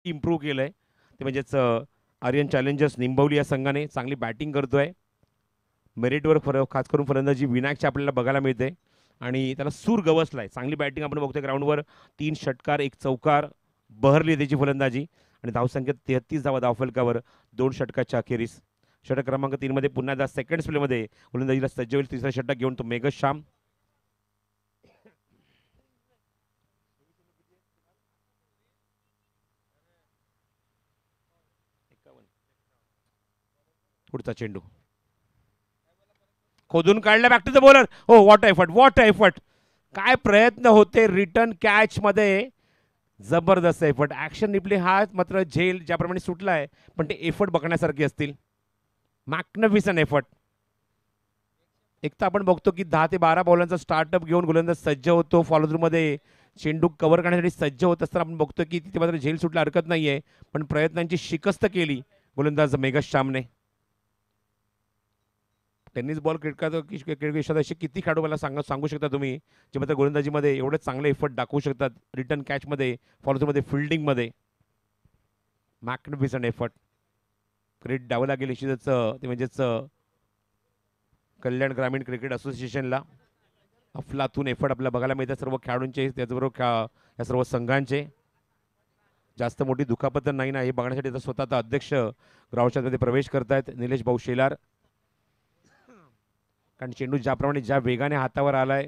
इम्प्रूव्ह केलंय ते म्हणजेच आर्यन चॅलेंजर्स निंबवली या संघाने चांगली बॅटिंग करतोय. मेरिटवर खास करून फलंदाजी विनायकची आपल्याला बघायला मिळते आणि त्याला सूर गवसलाय. चांगली बॅटिंग आपण बघतोय ग्राउंडवर. 3 षटकार, 1 चौकार, बहरली त्याची फलंदाजी आणि धावसंख्या 33 धावा धावफलकावर 2 षटकाच्या अखेरीस. षटक क्रमांक 3 मध्ये पुन्हा एकदा सेकंड प्लेमध्ये फलंदाजीला सज्ज होईल. तिसरा षटक घेऊन तो मेघ श्याम. पुढचा चेंडू खोदून काढला, बॅक टू द बॉलर. हो, व्हॉट एफर्ट, व्हॉट एफर्ट. काय प्रयत्न होते रिटर्न कॅच मध्ये. जबरदस्त एफर्ट. ऍक्शन रिप्ले हा मात्र झेल ज्याप्रमाणे सुटला आहे पण ते एफर्ट बघण्यासारखे असतील. Magnificent effort. एक तर आपण बघतो की 10 ते 12 बॉलांचा स्टार्टअप घेऊन गोलंदाज सज्ज होतो. फॉलो थ्रू मध्ये चेंडू कव्हर करण्यासाठी सज्ज होत असताना आपण बघतो की तिथे मात्र झेल सुटला हरकत नाहीये पण प्रयत्नांची शिकस्त केली गोलंदाज मेघ श्यामने. टेनिस बॉल क्रिकेट असे किती खेळाडू मला सांगू शकता तुम्ही जे मात्र गोलंदाजीमध्ये एवढे चांगले एफर्ट दाखवू शकतात. रिटर्न कॅचमध्ये, फॉलोमध्ये, फिल्डिंगमध्ये. Magnificent effort. क्रेडिट द्यावं लागेल निश्चितच ते म्हणजेच कल्याण ग्रामीण क्रिकेट असोसिएशनला. अफलातून एफर्ट आपल्याला बघायला मिळतात सर्व खेळाडूंचे, त्याचबरोबर या सर्व संघांचे. जास्त मोठी दुखापत नाही ना हे बघण्यासाठी स्वतः अध्यक्ष ग्राउंडमध्ये प्रवेश करतायत निलेश भाऊ शेलार. कारण चेंडू ज्याप्रमाणे ज्या वेगाने हातावर आलाय,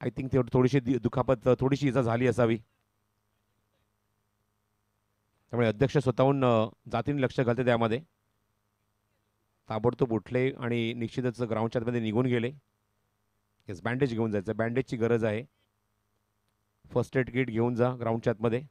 आय थिंक थोडीशी दुखापत, थोडीशी इजा झाली असावी. त्यामुळे अध्यक्ष स्वतःहून जातीने लक्ष घालते त्यामध्ये. ताबडतोब उठले आणि निश्चितच ग्राउंडच्या आतमध्ये निघून गेले. येस, बँडेज घेऊन जायचं, बँडेजची गरज आहे. फर्स्ट एड किट घेऊन जा ग्राउंडच्या आतमध्ये.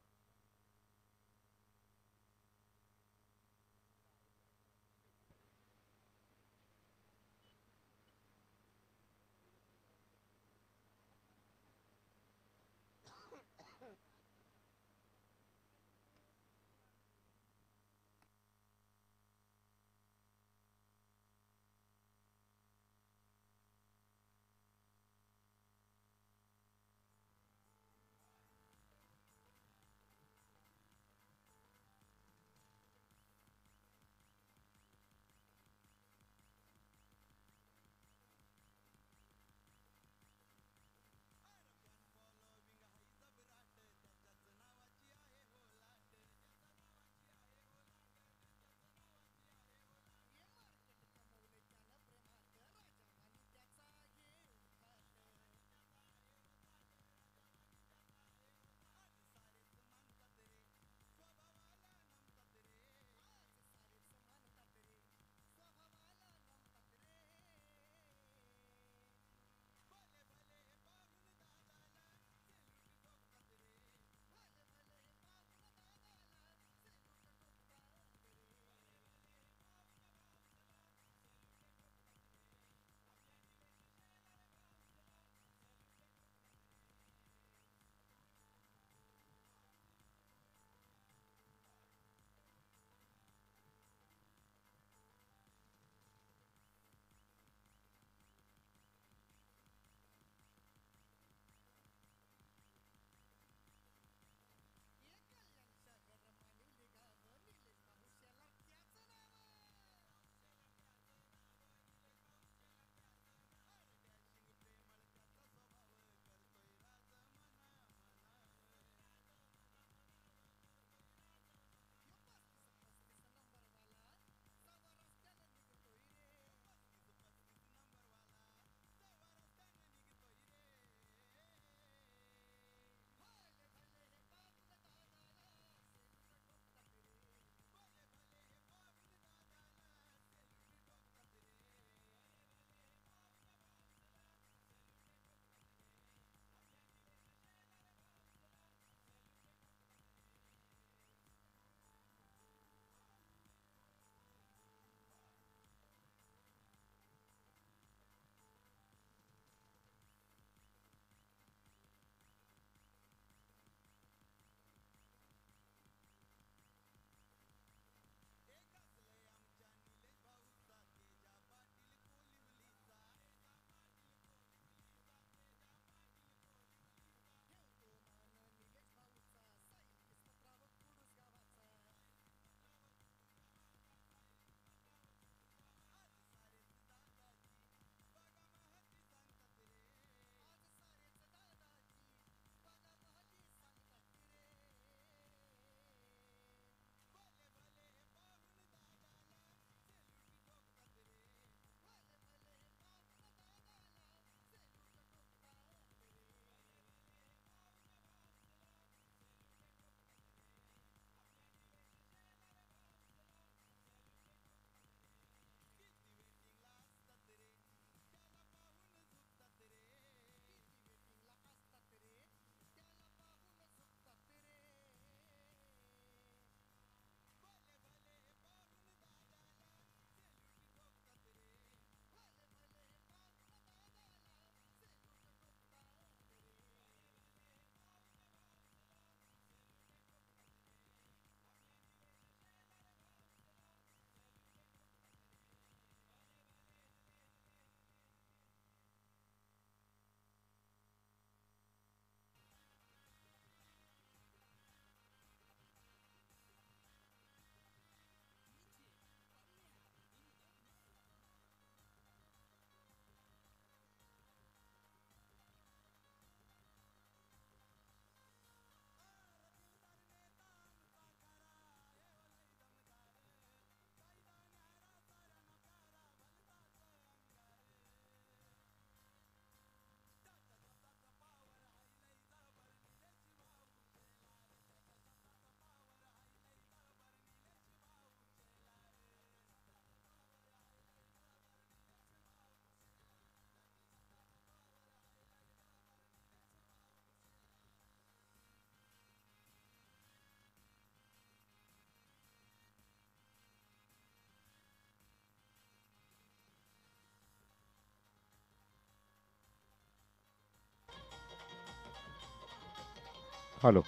Hello,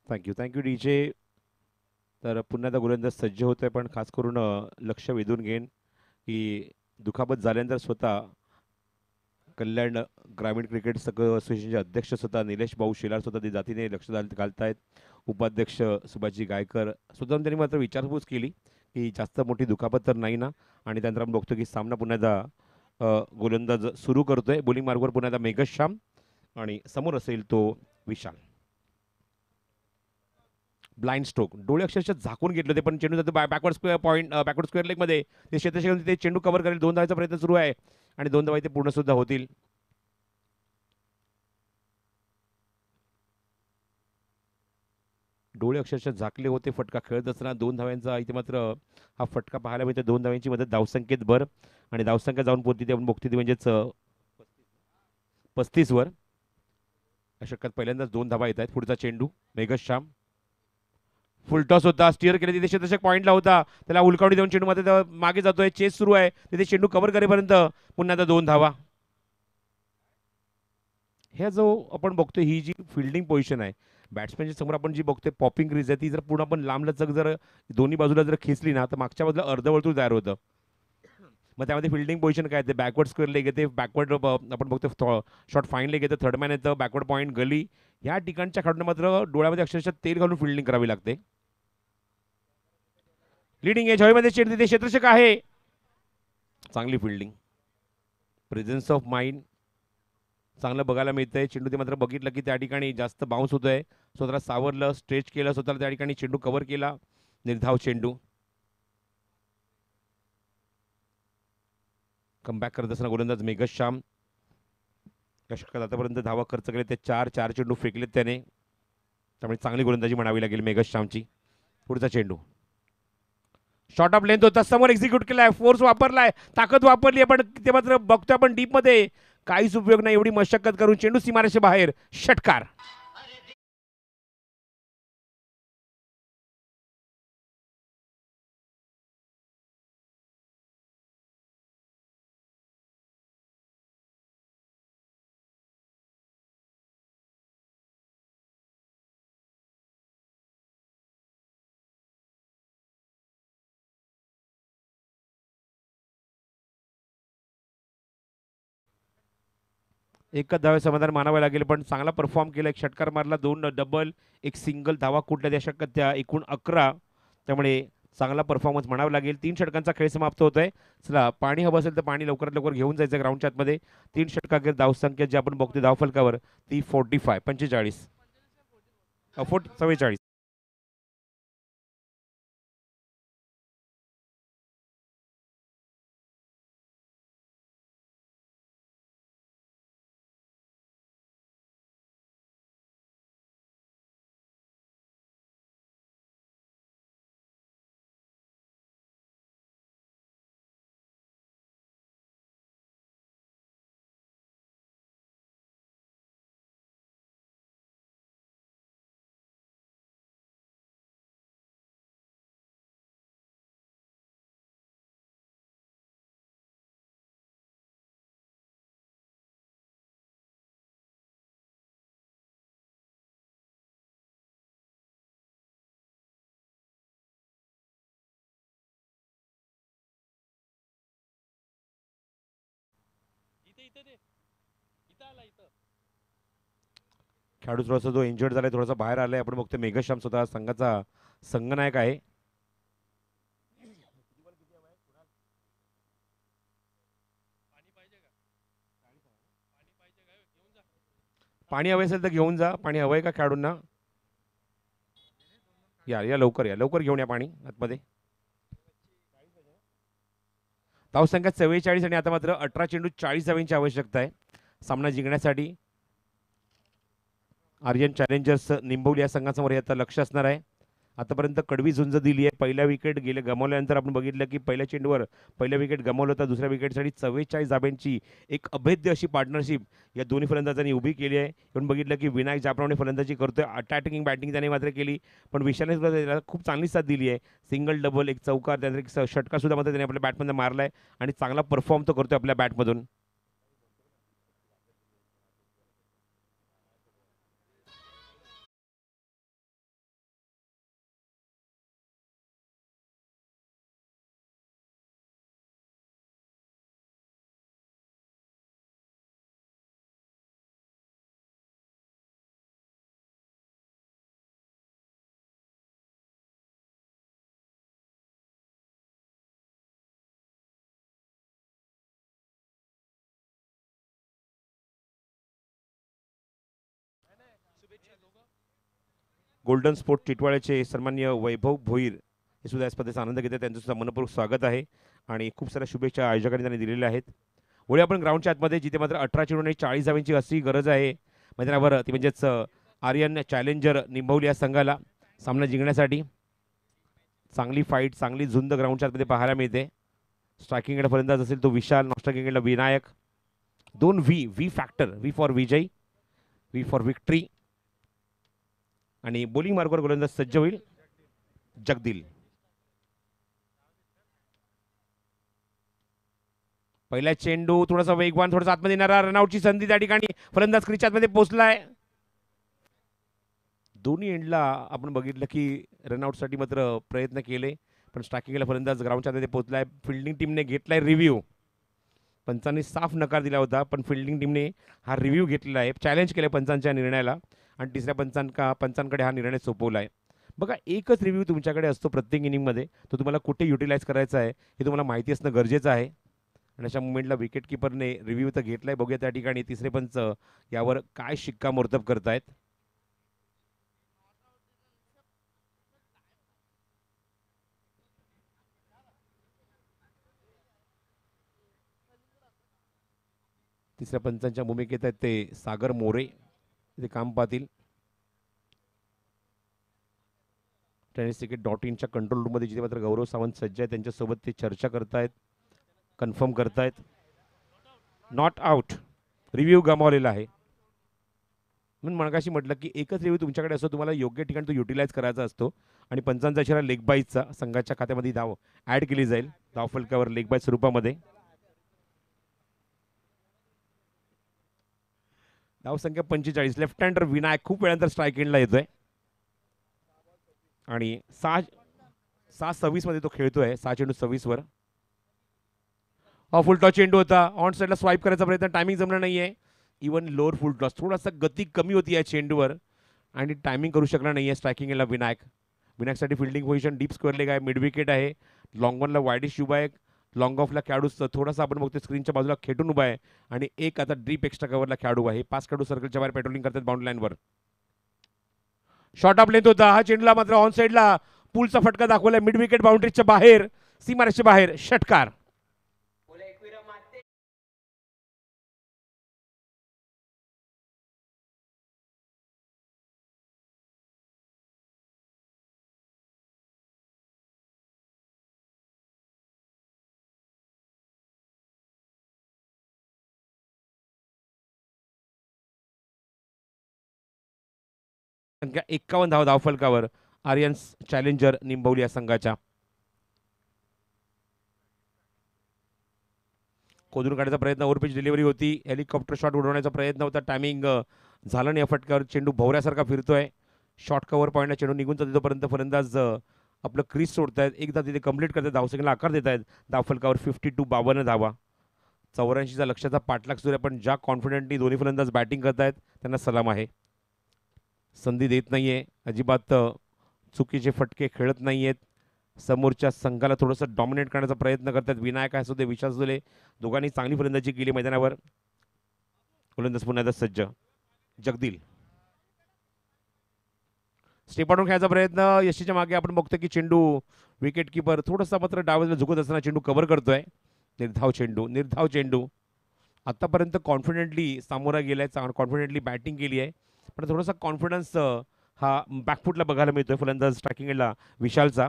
thank you DJ. तर पुन्हा एकदा गोलंदाज सज्ज होतोय, पण खास करून लक्ष वेधून घेईन की दुखापत झाल्यानंतर स्वतः कल्याण ग्रामीण क्रिकेट असोसिएशनचे अध्यक्ष स्वतः निलेश भाऊ शेलार स्वतः ते जातीने लक्ष घालतायत. उपाध्यक्ष सुभाषजी गायकर स्वतः त्यांनी मात्र विचारपूस केली की जास्त मोठी दुखापत तर नाही ना. आणि त्यानंतर आपण बघतो की सामना पुन्हा एकदा गोलंदाज सुरू करतोय. बॉलिंग मार्गवर पुन्हा एकदा मेघश्याम आणि समोर असेल तो विशाल. ब्लाइंड स्ट्रोक, डोळे अक्षरशः झाकून घेतले होते, पण चेंडू जातो backward square point, backward square लेगमध्ये ते क्षेत्रक्षण ते चेंडू कव्हर करेल. 2 धावांचा प्रयत्न सुरू आहे आणि 2 धावा इथे पूर्ण सुद्धा होतील. डोळे अक्षरशः झाकले होते फटका खेळत असताना. 2 धाव्यांचा इथे मात्र हा फटका पाहायला मिळते. 2 धाव्यांची मदत धावसंख्येत भर आणि धावसंख्या जाऊन पोहोचली ते आपण बघतो ती म्हणजेच 35 वर. या षटकात पहिल्यांदाच 2 धावा येत आहेत. पुढचा चेंडू मेघश्याम, फुलटॉस होता, स्टिअर केले तिथे क्षेत्ररक्षक पॉईंटला होता, त्याला उलकावणी देऊन चेंडू मध्ये मागे जातोय. चेस सुरू आहे तिथे चेंडू कव्हर करेपर्यंत पुन्हा आता 2 धावा. ह्या जो आपण बघतोय ही जी फिल्डिंग पोझिशन आहे बॅट्समॅनच्या समोर आपण जी बघतोय पॉपिंग क्रीज आहे ती जर पूर्ण आपण लांब लचक जर दोन्ही बाजूला जर खेचली ना तर मागच्या बाजूला अर्धवर्तुळ तयार होतं. मग त्यामध्ये फिल्डिंग पोझिशन काय ते बॅकवर्ड स्क्वेअर लेग येते, बॅकवर्ड आपण बघतो शॉर्ट फाईन लेग येतं, थर्ड मॅन येतं, बॅकवर्ड पॉईंट गली. ह्या ठिकाणच्या खेळाडूंना मात्र डोळ्यामध्ये अक्षरशः तेल घालून फिल्डिंग करावी लागते. लिडिंग एज हवेमध्ये चेंडू तिथे क्षेत्ररक्षक आहे. चांगली फिल्डिंग, प्रेझेन्स ऑफ माइंड चांगलं बघायला मिळतंय. चेंडू ते मात्र बघितलं की त्या ठिकाणी जास्त बाउन्स होतोय, स्वतःला सावरलं, स्ट्रेच केलं स्वतःला, त्या ठिकाणी चेंडू कव्हर केला. निर्धाव चेंडू कमबॅक करत असताना गोलंदाज मेघश्याम या षटकात आतापर्यंत धावा खर्च केले ते 4 चेंडू फेकलेत त्याने, त्यामुळे चांगली गोलंदाजी म्हणावी लागेल मेघश्यामची. पुढचा चेंडू शॉर्ट ऑफ लेंथ होता, समोर एक्झिक्यूट केलाय, फोर्स वापरलाय, ताकद वापरली, पण ते मात्र बघतोय आपण डीप मध्ये काहीच उपयोग नाही. एवढी मशक्कत करून चेंडू सीमारेषे बाहेर, षटकार. एकच धावे समाधान मानावे लागेल, पण चांगला परफॉर्म केला. एक षटकार मारला, 2 डबल, एक सिंगल, धावा कुठल्या त्या षटकात त्या एकूण 11, त्यामुळे चांगला परफॉर्मन्स म्हणावा लागेल. 3 षटकांचा खेळ समाप्त होतोय. चला, पाणी हवं असेल तर पाणी लवकरात लवकर घेऊन जायचं ग्राउंडच्या आतमध्ये. 3 षटकाखेर धावसंख्या जी आपण बघतोय धावफलकावर ती 45 44. खेळाडू थोडासा जो इंजर्ड झालाय, थोडासा बाहेर आलाय. आपण बघतोय मेघश्याम स्वतः संघाचा संघनायक आहे. पाणी हवे असेल तर घेऊन जा. पाणी हवंय का खेळाडूंना? या लवकर, या लवकर घेऊन या पाणी आतमध्ये. धावसंख्या 44 आणि आता मात्र 18 चेंडू 40 धावांची आवश्यकता आहे सामना जिंकण्यासाठी. आर्यन चॅलेंजर्स निंबवली या संघासमोर हे आता लक्ष असणार आहे. आतापर्यंत कडवी झुंज दिली आहे. पहिला विकेट गेले गमावल्यानंतर आपण बघितलं की पहिल्या चेंडूवर पहिला विकेट गमावलं होतं. दुसऱ्या विकेटसाठी 44 धाब्यांची एक अभेद्य अशी पार्टनरशिप या दोन्ही फलंदाजांनी उभी केली आहे. पण बघितलं की विनायक ज्याप्रमाणे फलंदाजी करतोय, अटॅकिंग बॅटिंग त्याने मात्र केली, पण विशालने सुद्धा त्याला खूप चांगली साथ दिली आहे. सिंगल, डबल, एक चौकार, त्यानंतर एक षटकार सुद्धा मात्र त्याने आपल्या बॅटमधून मारलाय आणि चांगला परफॉर्म तो करतोय आपल्या बॅटमधून. गोल्डन स्पोर्ट टिटवाळ्याचे सन्माननीय वैभव भोईर हे सुद्धा या स्पर्धेचा आनंद घेतात. त्यांचं सुद्धा मनपूर्वक स्वागत आहे आणि खूप साऱ्या शुभेच्छा आयोजकांनी त्यांनी दिलेल्या आहेत. वळी आपण ग्राउंडच्या आतमध्ये, जिथे मात्र 18 चेंडू आणि 40 धावांची अशी गरज आहे मैदानावर, ती म्हणजेच आर्यन चॅलेंजर निंबवली या संघाला सामना जिंकण्यासाठी. चांगली फाईट, चांगली झुंद ग्राउंडच्या आतमध्ये पाहायला मिळते. स्ट्रायकिंग एंड फलंदाज असेल तो विशाल, नॉन स्ट्रायकिंग एंडला Vinayak. 2 V factor, V for Vijay, V for victory. आणि बॉलिंग मार्गवर गोलंदाज सज्ज होईल जगदिल. पहिला चेंडू थोडासा वेगवान, थोडासा आतमध्ये येणारा, रनआउटची संधी त्या ठिकाणी. फलंदाज क्रीजच्या आतमध्ये पोहोचलाय. दोन्ही एंडला आपण बघितलं की रनआउटसाठी मात्र प्रयत्न केले, पण स्ट्रायकिंगला फलंदाज ग्राउंडच्या आतमध्ये पोहोचलाय. फिल्डिंग टीमने घेतलाय रिव्ह्यू. पंचांनी साफ नकार दिला होता, पण फिल्डिंग टीमने हा रिव्ह्यू घेतलेला आहे, चॅलेंज केलं पंचांच्या निर्णयाला आणि तिसऱ्या पंचांकडे हा निर्णय सोपवला आहे. बघा, एकच रिव्ह्यू तुमच्याकडे असतो प्रत्येक इनिंगमध्ये, तो तुम्हाला कुठे युटिलाइज करायचा आहे हे तुम्हाला माहिती असणं गरजेचं आहे. आणि अशा मुवमेंटला विकेट किपरने रिव्ह्यू तर घेतलाय. बघूया त्या ठिकाणी तिसरे पंच यावर काय शिक्कामोर्तब करतायत. तिसऱ्या पंचांच्या भूमिकेत आहेत ते सागर मोरे, ते काम पाहतील. tenniscricket.inच्या कंट्रोल रूममध्ये जिथे मात्र गौरव सावंत सज्ज आहे, त्यांच्यासोबत ते चर्चा करतायत, कन्फर्म करतायत. नॉट आउट, रिव्ह्यू गमावलेला आहे. म्हणून मगाशी म्हटलं की एकच रिव्ह्यू तुमच्याकडे असतो, तुम्हाला योग्य ठिकाणी तो युटिलाइज करायचा असतो. आणि पंचांचा इशारा लेग बाईजचा, संघाच्या खात्यामध्ये धाव ऍड केली जाईल धावफलकावर लेग बाईज स्वरूपामध्ये. धावसंख्या 45. लेफ्ट हँडर विनायक खूप वेळानंतर स्ट्राईक एंडला येतोय आणि 6-26 मध्ये तो खेळतोय. 6 चेंडू 26 वर. हा फुल टॉस चेंडू होता, ऑन साईडला स्वाईप करायचा प्रयत्न, टायमिंग जमला नाहीये. इवन लोअर फुल टॉस, थोडासा गती कमी होती या चेंडूवर आणि टायमिंग करू शकला नाहीये स्ट्रायकिंग एंडला विनायक. विनायकसाठी fielding position deep square leg आहे, मिड विकेट आहे. लॉंग ऑनला वायडिश उभा आहे, लॉंग ऑफला खेळाडू थोडासा आपण बघतो स्क्रीनच्या बाजूला खेटून उभा आहे आणि एक आता डीप एक्स्ट्रा कव्हरला खेळाडू आहे. 5 खेळाडू सर्कलच्या बाहेर पेट्रोलिंग करतात बाउंड्री लाईनवर. शॉर्ट ऑफ लेंथ होता हा चेंडूला, मात्र ऑन साईडला पूलचा फटका दाखवलाय, मिड विकेट बाउंड्रीच्या बाहेर, सीमारेषच्या बाहेर, षटकार. संख्या 51 धाव धावफलकावर आर्यन्स चॅलेंजर निंबवली या संघाच्या. खोदून काढण्याचा प्रयत्न, ओव्हरपिच डिलिव्हरी होती, हेलिकॉप्टर शॉट उडवण्याचा प्रयत्न होता, टायमिंग झालं नाही. फटक्यावर चेंडू भोवऱ्यासारखा फिरतोय. शॉर्ट कव्हर पॉईंटला चेंडू निघून जातो, तोपर्यंत फलंदाज आपलं क्रीज सोडतायत. एकदा तिथे कंप्लीट करतात, धावसंख्येला आकार देत आहेत. धावफलकावर 52 धावा. 84चा लक्षाचा पाठलाग सुरू आहे, पण ज्या कॉन्फिडंटली दोन्ही फलंदाज बॅटिंग करतायत त्यांना सलाम आहे. संधी देत नाहीये अजिबात, चुकीचे फटके खेळत नाहीयेत. समोरच्या संघाला थोडंसं डॉमिनेट करण्याचा प्रयत्न करतात. विनायक असू दे, विशाल असू दे, दोघांनी चांगली फलंदाजी केली मैदानावर. फलंदाज पुन्हा एकदा सज्ज जगदिल. स्टेपाटून खेळायचा प्रयत्न, यशीच्या मागे आपण बघतो की चेंडू विकेट किपर थोडासा मात्र डावीला झुकत असताना चेंडू कव्हर करतोय. निर्धाव चेंडू. आतापर्यंत कॉन्फिडेंटली सामोरा गेलाय, कॉन्फिडेंटली बॅटिंग केली आहे, पण थोडासा कॉन्फिडन्स हा बॅकफुटला बघायला मिळतोय फलंदाज स्ट्रायकिंगला विशालचा.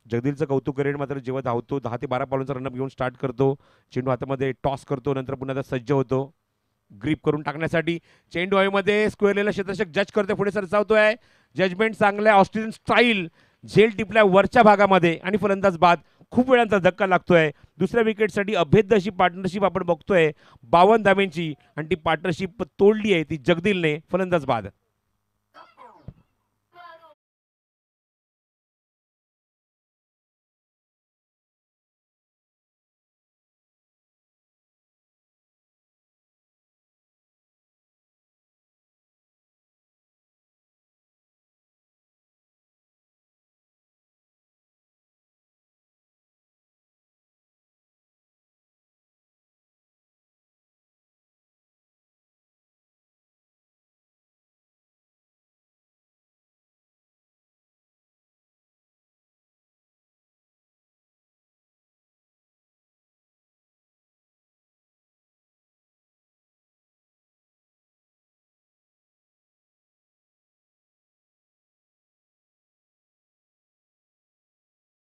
जगदीलचं कौतुक करेन, मात्र जेव्हा धावतो 10 ते 12 पावलांचा रनअप घेऊन स्टार्ट करतो, चेंडू हातामध्ये टॉस करतो, नंतर पुन्हा सज्ज होतो ग्रीप करून टाकण्यासाठी. चेंडू हवेमध्ये स्क्वेअरलेला क्षेत्ररक्षक जज करतोय, पुढे सरसावतोय. जजमेंट चांगलं आहे, ऑस्ट्रेलियन स्टाईल. झेल टिपल्या वरच्या भागामध्ये आणि फलंदाज बाद. खूप वेळांचा धक्का लागतोय. दुसऱ्या विकेटसाठी अभेद्य अशी पार्टनरशिप आपण बघतोय 52 धावेंची, आणि ती पार्टनरशिप तोडली आहे ती जगदिलने. फलंदाज बाद.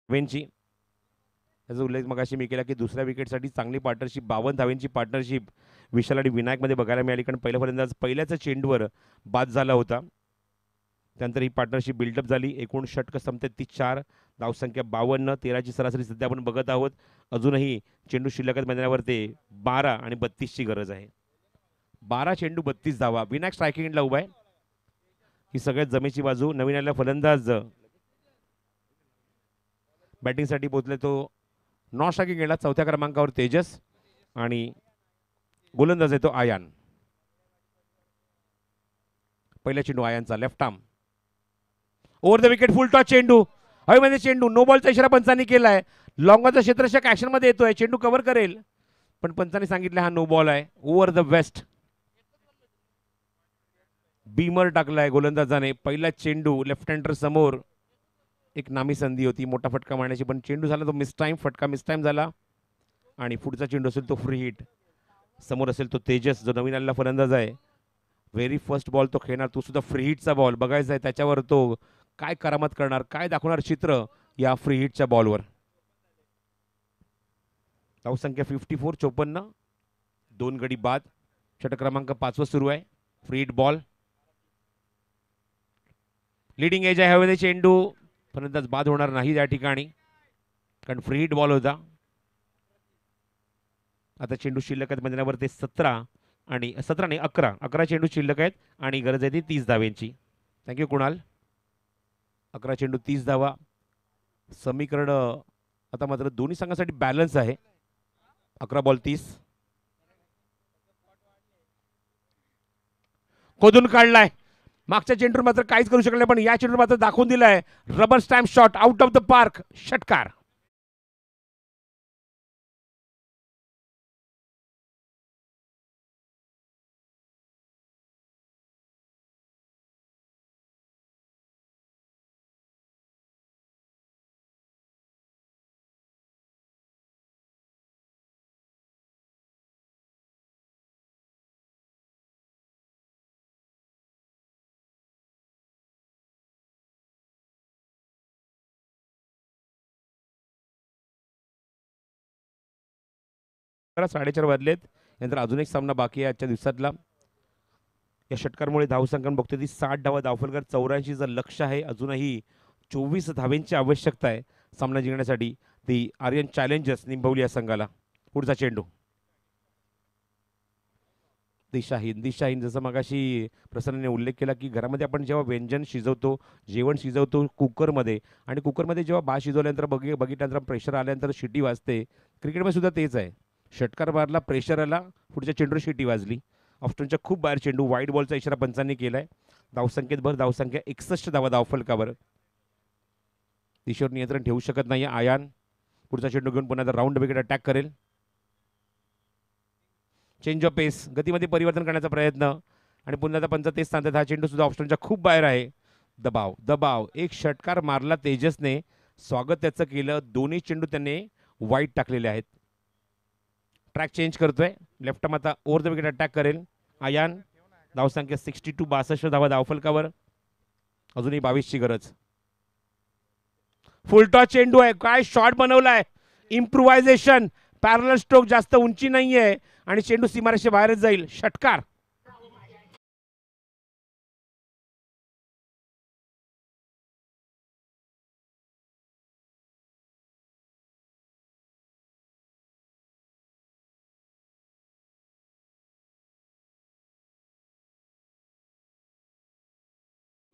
धावेंची, त्याचा उल्लेख मगाशी मी केला की दुसऱ्या विकेटसाठी चांगली पार्टनरशिप 52 धावेंची पार्टनरशिप विशाल आणि विनायकमध्ये बघायला मिळाली, कारण पहिल्या फलंदाज पहिल्याच चेंडूवर बाद झाला होता. त्यानंतर ही पार्टनरशिप बिल्डअप झाली. एकूण षटकं संपते 34, धावसंख्या 52, 13ची सरासरी सध्या आपण बघत आहोत. अजूनही चेंडू शिल्लक आहेत मैदानावर, ते 12 आणि 32ची गरज आहे. 12 चेंडू 32 धावा. विनायक स्ट्रायकिंग एंडला उभा आहे. ही सगळ्यात जमेची बाजू. नवीन आलेला फलंदाज बॅटिंगसाठी पोहोचले, तो नॉन स्ट्रायकिंग एंडला चौथ्या क्रमांकावर तेजस, आणि गोलंदाज आहे तो आयान. पहिला चेंडू आयानचा left arm over the wicket, full toss चेंडू, हवेमध्ये चेंडू, नो बॉलचा इशारा पंचांनी केलाय. लॉंगॉनचा क्षेत्ररक्षक ऍक्शन मध्ये येतोय, चेंडू कव्हर करेल, पण पंचांनी सांगितलं हा नो बॉल आहे. ओव्हर द वेस्ट, बीमर टाकलाय गोलंदाजाने. पहिला चेंडू लेफ्ट हँडर समोर, एक नामी संधी होती मोठा फटका मारण्याची, पण चेंडू झाला तो मिस टाइम, फटका मिस टाइम झाला. आणि पुढचा चेंडू असेल तो फ्री हिट. समोर असेल तो तेजस, जो नवीन आलेला फलंदाज आहे. व्हेरी फर्स्ट बॉल तो खेळणार, तो सुद्धा फ्री हिटचा बॉल बघायचा आहे त्याच्यावर, तो काय करामत करणार, काय दाखवणार चित्र या फ्री हिटच्या बॉलवर. धावसंख्या 54, 54, 2 गडी बाद. षटक क्रमांक 5 सुरू आहे. Free hit ball, leading age आहे, हवेमध्ये चेंडू, फलंदाज बाद होणार नाही या ठिकाणी, कारण फ्री हिट बॉल होता. आता चेंडू शिल्लक आहेत मैदानावर, ते 17 आणि 17 नाही 11 चेंडू शिल्लक आहेत, आणि गरज आहे ती 30 धावेंची. थँक्यू कुणाल. 11 चेंडू 30 धावा. समीकरण आता मात्र दोन्ही संघासाठी बॅलन्स आहे. 11 बॉल 30. खोदून काढलाय, मागच्या चेंडूवर मात्र काहीच करू शकले नाही, पण या चेंडूवर मात्र दाखवून दिलाय. Rubber stamp shot, out of the park, षटकार. तर 4:30 वाजलेत. नंतर अजून एक सामना बाकी आहे आजच्या दिवसातला. या षटकारामुळे धावसंख्या बघतोय ती 60 धावा, धावफलकर 84चं लक्ष आहे. अजूनही 24 धावेंची आवश्यकता आहे सामना जिंकण्यासाठी. ती आर्यन चॅलेंजर्स निंबवली या संघाला. पुढचा चेंडू दिशाहीन, जसं मगाशी प्रसन्नाने उल्लेख केला की घरामध्ये आपण जेव्हा व्यंजन शिजवतो, जेवण शिजवतो कुकरमध्ये, आणि कुकरमध्ये जेव्हा भात शिजवल्यानंतर बघितल्यानंतर प्रेशर आल्यानंतर शिटी वाजते. क्रिकेटमध्ये सुद्धा तेच आहे. षटकार मारला, प्रेशर आला, पुढच्या चेंडूवर शिटी वाजली. ऑप्शनच्या खूप बाहेर चेंडू, वाईट बॉलचा इशारा पंचांनी केलाय. धावसंख्येत भर, धावसंख्या 61 धावा धावफलकावर. दिशेवर नियंत्रण ठेवू शकत नाही आयान. पुढचा चेंडू घेऊन पुन्हा राऊंड विकेट अटॅक करेल. चेंज ऑफ पेस, गतीमध्ये परिवर्तन करण्याचा प्रयत्न, आणि पुन्हा पंच तेच सांगतात हा चेंडू सुद्धा ऑप्शनच्या खूप बाहेर आहे. दबाव, एक षटकार मारला तेजसने, स्वागत त्याचं केलं. दोन्ही चेंडू त्याने वाईट टाकलेले आहेत. ट्रॅक चेंज करतोय, लेफ्ट माता ओव्हर द विकेट अटॅक करेल आयान. धावसंख्या 62, 62 धावा धावफलकावर. अजूनही 22ची गरज. फुल टॉस चेंडू आहे, काय शॉट बनवलाय, इम्प्रुव्हायझेशन, पॅरलल स्ट्रोक, जास्त उंची नाहीये, आणि चेंडू सीमारेषे बाहेरच जाईल. षटकार.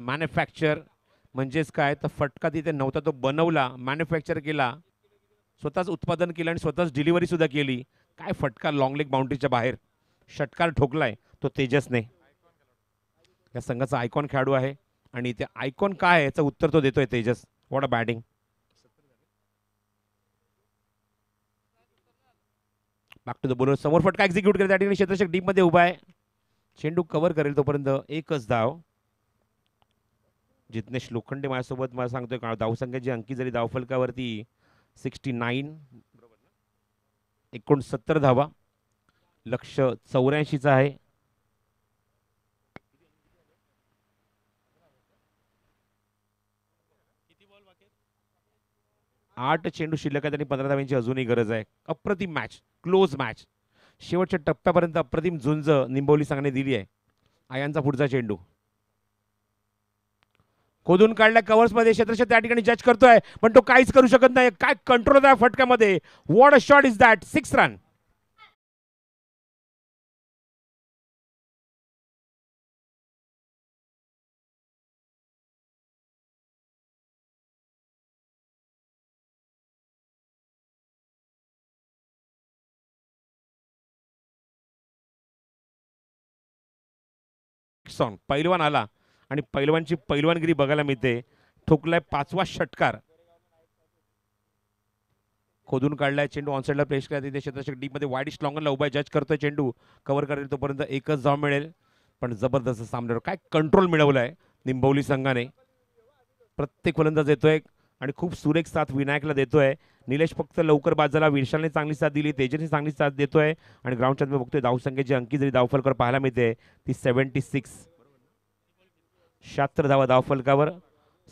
मॅन्युफॅक्चर म्हणजेच काय, तर फटका तिथे नव्हता, तो बनवला, मॅन्युफॅक्चर केला, स्वतःच उत्पादन केलं आणि स्वतःच डिलिव्हरी सुद्धा केली. काय फटका, लॉंग लेग बाउंड्रीच्या बाहेर षटकार ठोकलाय तो तेजसने. या संघाचा आयकॉन खेळाडू आहे, आणि ते आयकॉन काय आहे याचं उत्तर तो देतोय Tejas. What a batting. Back to the bowler, समोर फटका एक्झिक्यूट करेल, त्या ठिकाणी क्षेत्ररक्षक डीप मध्ये उभा आहे. चेंडू कव्हर करेल तोपर्यंत एकच धाव. जितेश लोखंडे माझ्यासोबत मला सांगतोय का धावसंख्याची अंकी जरी धावफलकावरती 69, 69 धावा, लक्ष 84चं आहे. 8 चेंडू शिल्लक आहेत आणि 15 धावांची अजूनही गरज आहे. अप्रतिम मॅच, क्लोज मॅच. शेवटच्या टप्प्यापर्यंत अप्रतिम झुंज निंबवली संघाने दिली आहे. आयांचा पुढचा चेंडू खोदून काढल्या कव्हर्स मध्ये, क्षेत्रक्षक त्या ठिकाणी जज करतोय पण तो काहीच करू शकत नाही. काय कंट्रोल होता फटक्यामध्ये. What a shot is that. 6 run. पैलवान आला आणि पैलवानची पैलवानगिरी बघायला मिळते. ठोकलाय 5वा षटकार. खोदून काढलाय चेंडू ऑनसाइडला प्लेस केला. तिथे क्षेत्रक्षक डीप मध्ये वाईड स्लॉंगरला उभा जज करतोय. चेंडू कव्हर करेल तोपर्यंत एकच धाव मिळेल. पण जबरदस्त सामन्यावर काय कंट्रोल मिळवलाय निंबवली संघाने. प्रत्येक फलंदाज येतोय आणि खूप सुरेख साथ विनायकला देतोय. निलेश फक्त लवकर बाद झाला. विशालने चांगली साथ दिली, तेजसने चांगली साथ देतोय आणि ग्राउंडच्या मी बघतोय धावसंख्येची अंकी जरी धावफलकावर पाहायला मिळते ती 76. 76 धावा धावफलकावर.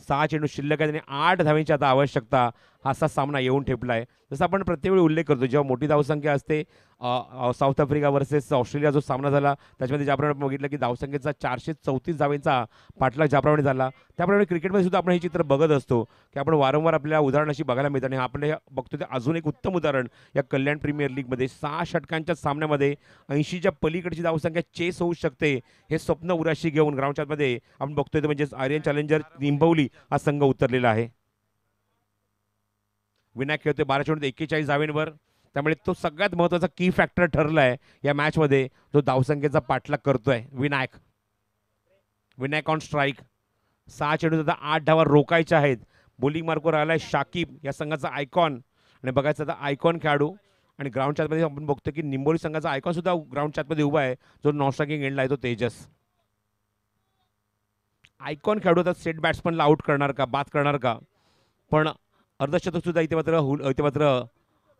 6 चेंडू शिल्लक आहेत आणि 8 धावांची आता आवश्यकता. असा सामना येऊन ठेपलाय. जसं आपण प्रत्येक वेळी उल्लेख करतो जेव्हा मोठी धावसंख्या असते, साऊथ आफ्रिका वर्सेस ऑस्ट्रेलिया जो सामना झाला त्याच्यामध्ये ज्याप्रमाणे बघितलं की धावसंख्येचा 434 धावांचा पाठलाग ज्याप्रमाणे झाला, त्याप्रमाणे क्रिकेटमध्ये सुद्धा आपण हे चित्र बघत असतो की आपण वारंवार आपल्या उदाहरणाशी बघायला मिळतं. आणि आपण हे बघतो ते अजून एक उत्तम उदाहरण या कल्याण प्रीमियर लीगमध्ये 6 षटकांच्या सामन्यामध्ये 80च्या पलीकडची धावसंख्या चेस होऊ शकते हे स्वप्न उराशी घेऊन ग्राउंडच्यामध्ये आपण बघतोय. ते म्हणजे आर्यन चॅलेंजर निंबवली हा संघ उतरलेला आहे. विनायक खेळतोय 12 चेंडूत 41 धावांवर. त्यामुळे तो सगळ्यात महत्त्वाचा की फॅक्टर ठरलाय या मॅचमध्ये. जो धावसंख्येचा पाठलाग करतोय विनायक. Vinayak on strike. 6 चेंडूत आता 8 धावा रोखायच्या आहेत. बॉलिंग मार्कवर आलाय शाकिब, या संघाचा आयकॉन. आणि बघायचं आता आयकॉन खेळाडू आणि ग्राउंड चॅटमध्ये आपण बघतो की निंबोली संघाचा आयकॉन सुद्धा ग्राउंड चॅटमध्ये उभा आहे. जो नॉन स्ट्रायकिंग एंडला आहे तो तेजस. आयकॉन खेळाडू आता सेट बॅट्समनला आउट करणार का, बाद करणार का. पण अर्धशतक सुद्धा इथे मात्र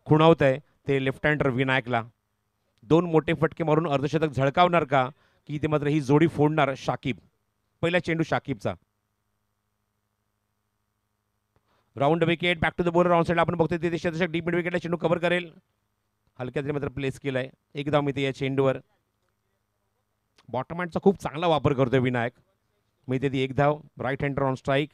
खुणावत आहे ते लेफ्ट हँडर विनायकला. 2 मोठे फटके मारून अर्धशतक झळकावणार का की इथे मात्र ही जोडी फोडणार शाकिब. पहिला चेंडू शाकिबचा. Round wicket, back to the bowler on side. आपण बघतोय तिथे क्षेत्रक्षक डीप मिड विकेटला चेंडू कव्हर करेल. हलक्यात मात्र प्लेस केलाय. एक धाव मिळते या चेंडूवर. बॉटम हँडचा खूप चांगला वापर करतोय विनायक. मिळते ती एक धाव. Right hander on strike.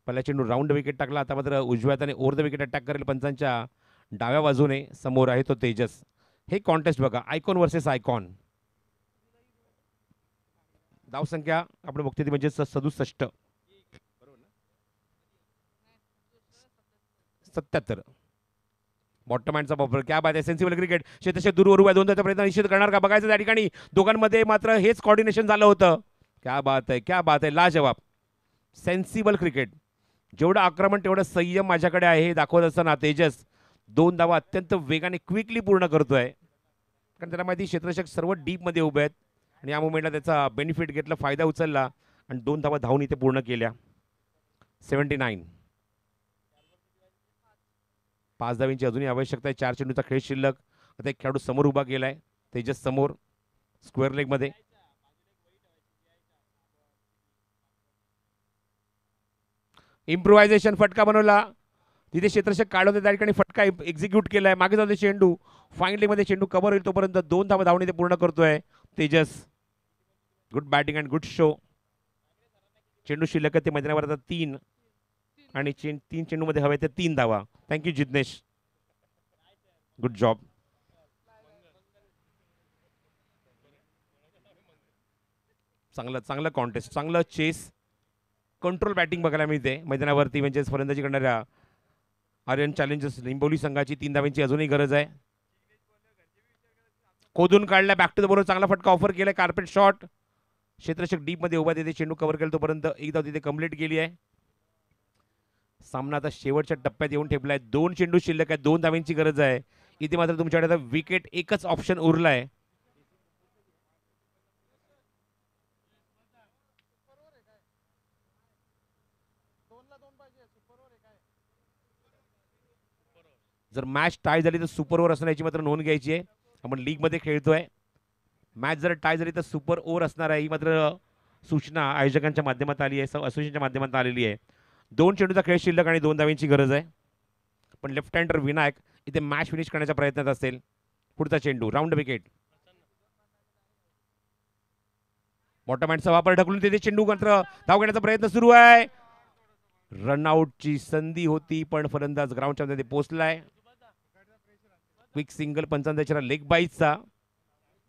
पहिला चेंडू राऊंड विकेट टाकला. आता मात्र उजव्या हाताने ओव्हर द विकेट अटॅक करेल पंचांच्या डाव्या बाजूने. समोर आहे तो तेजस. हे कॉन्टेस्ट बघा, आयकॉन वर्सेस आयकॉन. धावसंख्या आपण बघतोय ती म्हणजे 67. 77. बॉटम हँडचा वापर. क्या बात आहे. Sensible cricket. क्षेत्रक्षक दूरवर उभा 2 धावांचा प्रयत्न निश्चित करणार का बघायचं त्या ठिकाणी. दोघांमध्ये मात्र हेच कॉर्डिनेशन झालं होतं. क्या बात आहे, क्या बात आहे. लाजवाब. Sensible cricket. जेवढं आक्रमण तेवढं संयम माझ्याकडे आहे हे दाखवत असताना तेजस 2 धावा अत्यंत वेगाने क्विकली पूर्ण करतोय. कारण त्याला माहिती क्षेत्रक्षक सर्व डीपमध्ये उभे आहेत आणि या मुवमेंटला त्याचा बेनिफिट घेतला, फायदा उचलला आणि 2 धावा धावून इथे पूर्ण केल्या. 79. 5 धावांची अजूनही आवश्यकता आहे. 4 चेंडूचा खेळ शिल्लक. आता एक खेळाडू समोर उभा केलाय तेजस समोर स्क्वेअर लेग मध्ये. इम्प्रोव्हायझेशन फटका बनवला. तिथे क्षेत्रक्षक काढवते त्या ठिकाणी फटका एक्झिक्यूट केलाय. मागे जाते चेंडू. फाईन लेग मध्ये चेंडू कव्हर होईल तोपर्यंत 2 धावा धावून इथे पूर्ण करतोय Tejas. Good batting and good show. चेंडू शिल्लक ते मैदानावर आता 3 आणि 3 चेंडू मध्ये हवे ते 3 धावा. Thank you Jignesh, good job. चांगलं कॉन्टेस्ट, चांगलं चेस, कंट्रोल बॅटिंग बघायला मिळते मैदानावरती. म्हणजे फलंदाजी करणाऱ्या आर्यन चॅलेंजर्स निंबोली संघाची 3 धावांची अजूनही गरज आहे. खोदून काढला. बॅक टू द बॉलर चांगला फटका ऑफर केलाय. Carpet shot. क्षेत्रक्षक डीप मध्ये उभा तिथे चेंडू कव्हर केला तोपर्यंत एक धाव तिथे कंप्लीट केली आहे. सामना आता शेवटच्या टप्प्यात येऊन ठेपलाय. 2 चेंडू शिल्लक आहे. 2 धावांची गरज आहे. इथे मात्र तुमच्याकडे आता विकेट एकच ऑप्शन उरलाय. जर मॅच टाय झाली तर सुपर ओव्हर असण्याची मात्र नोंद घ्यायची आहे. आपण लीग मध्ये खेळतोय. मॅच जर टाय झाली तर सुपर ओव्हर असणार आहे. ही मात्र सूचना आयोजकांच्या माध्यमात आली आहे, असोसिएशनच्या माध्यमात आलेली आहे. 2 चेंडूचा खेळ शिल्लक आणि 2 धावांची गरज आहे. पण लेफ्ट हँडर विनायक इथे मॅच फिनिश करण्याच्या प्रयत्नात असेल. पुढचा चेंडू राऊंड विकेट. बॉटम हँडचा वापर ढकलून तिथे चेंडू मात्र धाव घेण्याचा प्रयत्न सुरू आहे. रनआउटची संधी होती पण फलंदाज ग्राउंडच्या मध्ये पोहोचलाय. क्विक सिंगल पंचांचा लेग बाईटचा.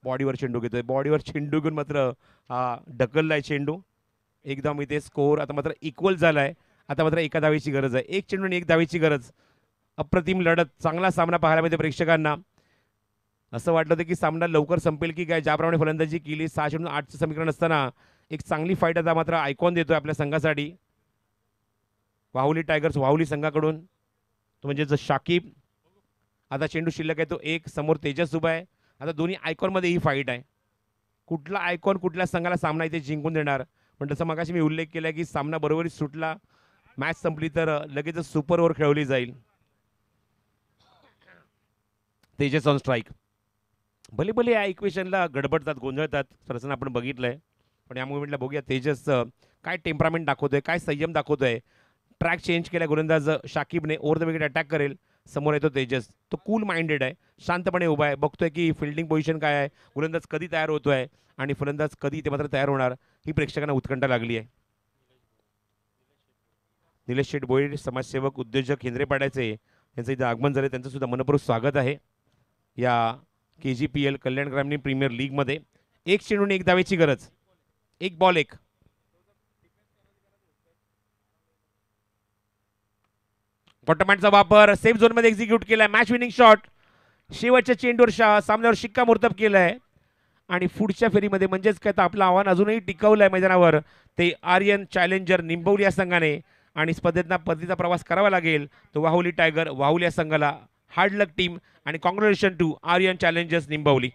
बॉडीवर चेंडू घेतोय. बॉडीवर चेंडू घेऊन मात्र हा ढकललाय चेंडू. एकदम इथे स्कोर आता मात्र इक्वल झालाय. आता मात्र एका धावेची गरज आहे. 1 चेंडू आणि 1 धावेची गरज. अप्रतिम लढत. चांगला सामना पाहायला मिळते प्रेक्षकांना. असं वाटलं होतं की सामना लवकर संपेल की काय. ज्याप्रमाणे फलंदाजी केली 6 चेंडून 8चं समीकरण असताना एक चांगली फाईट आता मात्र आयकॉन देतोय आपल्या संघासाठी. वाहुली टायगर्स वाहुली संघाकडून तो म्हणजे शाकिब. आता चेंडू शिल्लक आहे तो एक. समोर तेजस उभा आहे. आता दोन्ही आयकॉनमध्ये ही फाईट आहे. कुठला आयकॉन कुठल्या संघाला सामना इथे जिंकून देणार. पण तसं मगाशी मी उल्लेख केला की सामना बरोबरीत सुटला, मॅच संपली तर लगेचच सुपर ओव्हर खेळवली जाईल. Tejas on strike. भले भले या इक्वेशनला गडबडतात, गोंधळतात, सरसन आपण बघितलंय. पण या मुवमेंटला बघूया तेजस काय टेम्परामेंट दाखवतोय, काय संयम दाखवतोय. ट्रॅक चेंज केला गोलंदाज शाकिबने. ओव्हर द विकेट अटॅक करेल. समोर येतो तेजस. तो कूल माइंडेड आहे, शांतपणे उभा आहे. बघतोय की फिल्डिंग पोझिशन काय आहे, गोलंदाज कधी तयार होतोय आणि फलंदाज कधी ते मात्र तयार होणार ही प्रेक्षकांना उत्कंठा लागली आहे. निलेश शेठ भोईर समाजसेवक उद्योजक हिंद्रेपाड्याचे यांचं इथं आगमन झाले. त्यांचं सुद्धा मनपूर्वक स्वागत आहे या KGPL कल्याण ग्रामीण प्रीमियर लीगमध्ये. 1 चेंडून 1 धावेची गरज. 1 बॉल 1. बॉटमहँडचा वापर सेफ झोनमध्ये एक्झिक्यूट केलाय. Match winning shot. शेवटच्या चेंडूवर सामन्यावर शिक्कामोर्तब केलाय आणि पुढच्या फेरीमध्ये म्हणजेच काय तर आपलं आव्हान अजूनही टिकवलंय मैदानावर ते आर्यन चॅलेंजर निंबवली या संघाने. आणि स्पर्धेतना परतीचा प्रवास करावा लागेल तो वाहुली टायगर वाहुली या संघाला. हार्ड लक टीम आणि congratulation to Aryan challengers Nimbavali.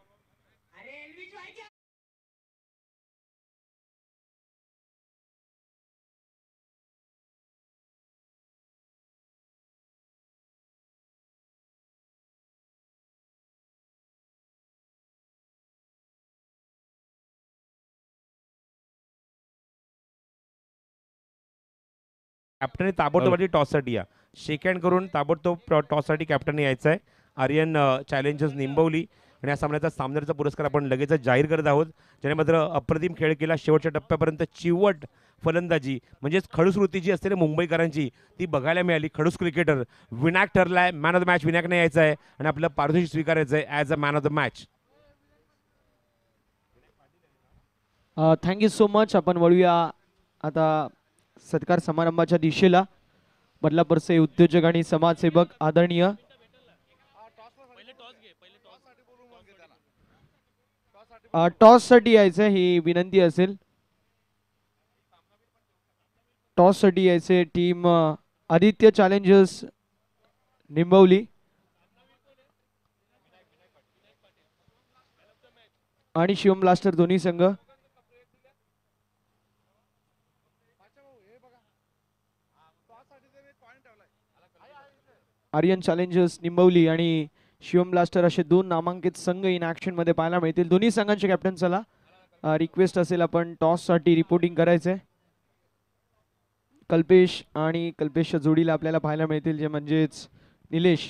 Captain ताबडतोब टॉससाठी या. शेक हँड करून ताबडतोब टॉससाठी कॅप्टन यायचं आहे. आर्यन चॅलेंजर्स निंबवली. आणि या सामन्याचा सामन्याचा पुरस्कार आपण लगेचच जाहीर करत आहोत. ज्याने मात्र अप्रतिम खेळ केला. शेवटच्या टप्प्यापर्यंत चिवट फलंदाजी म्हणजेच खडूस वृत्ती जी असते मुंबईकरांची ती बघायला मिळाली. खडूस क्रिकेटर विनायक ठरलाय. मॅन ऑफ द मॅच विनायकने यायचं आहे आणि आपलं पारितोषिक स्वीकारायचं आहे as a man of the match. Thank you so much. आपण वळूया आता सत्कार समारंभाच्या दिशेला. बदलापूरचे उद्योजक आणि समाजसेवक आदरणीय टॉस साठी यायचं ही विनंती असेल. टॉस साठी यायचे टीम आदित्य चॅलेंजर्स निंबवली आणि शिवम ब्लास्टर दोन्ही संघ. आर्यन चॅलेंजर्स निंबवली आणि शिवम ब्लास्टर असे 2 नामांकित संघ इन ऍक्शन मध्ये पाहायला मिळतील. दोन्ही संघांच्या कॅप्टन चला रिक्वेस्ट असेल आपण टॉस साठी रिपोर्टिंग करायचंय. कल्पेश आणि कल्पेशच्या जोडीला आपल्याला पाहायला मिळतील जे म्हणजेच निलेश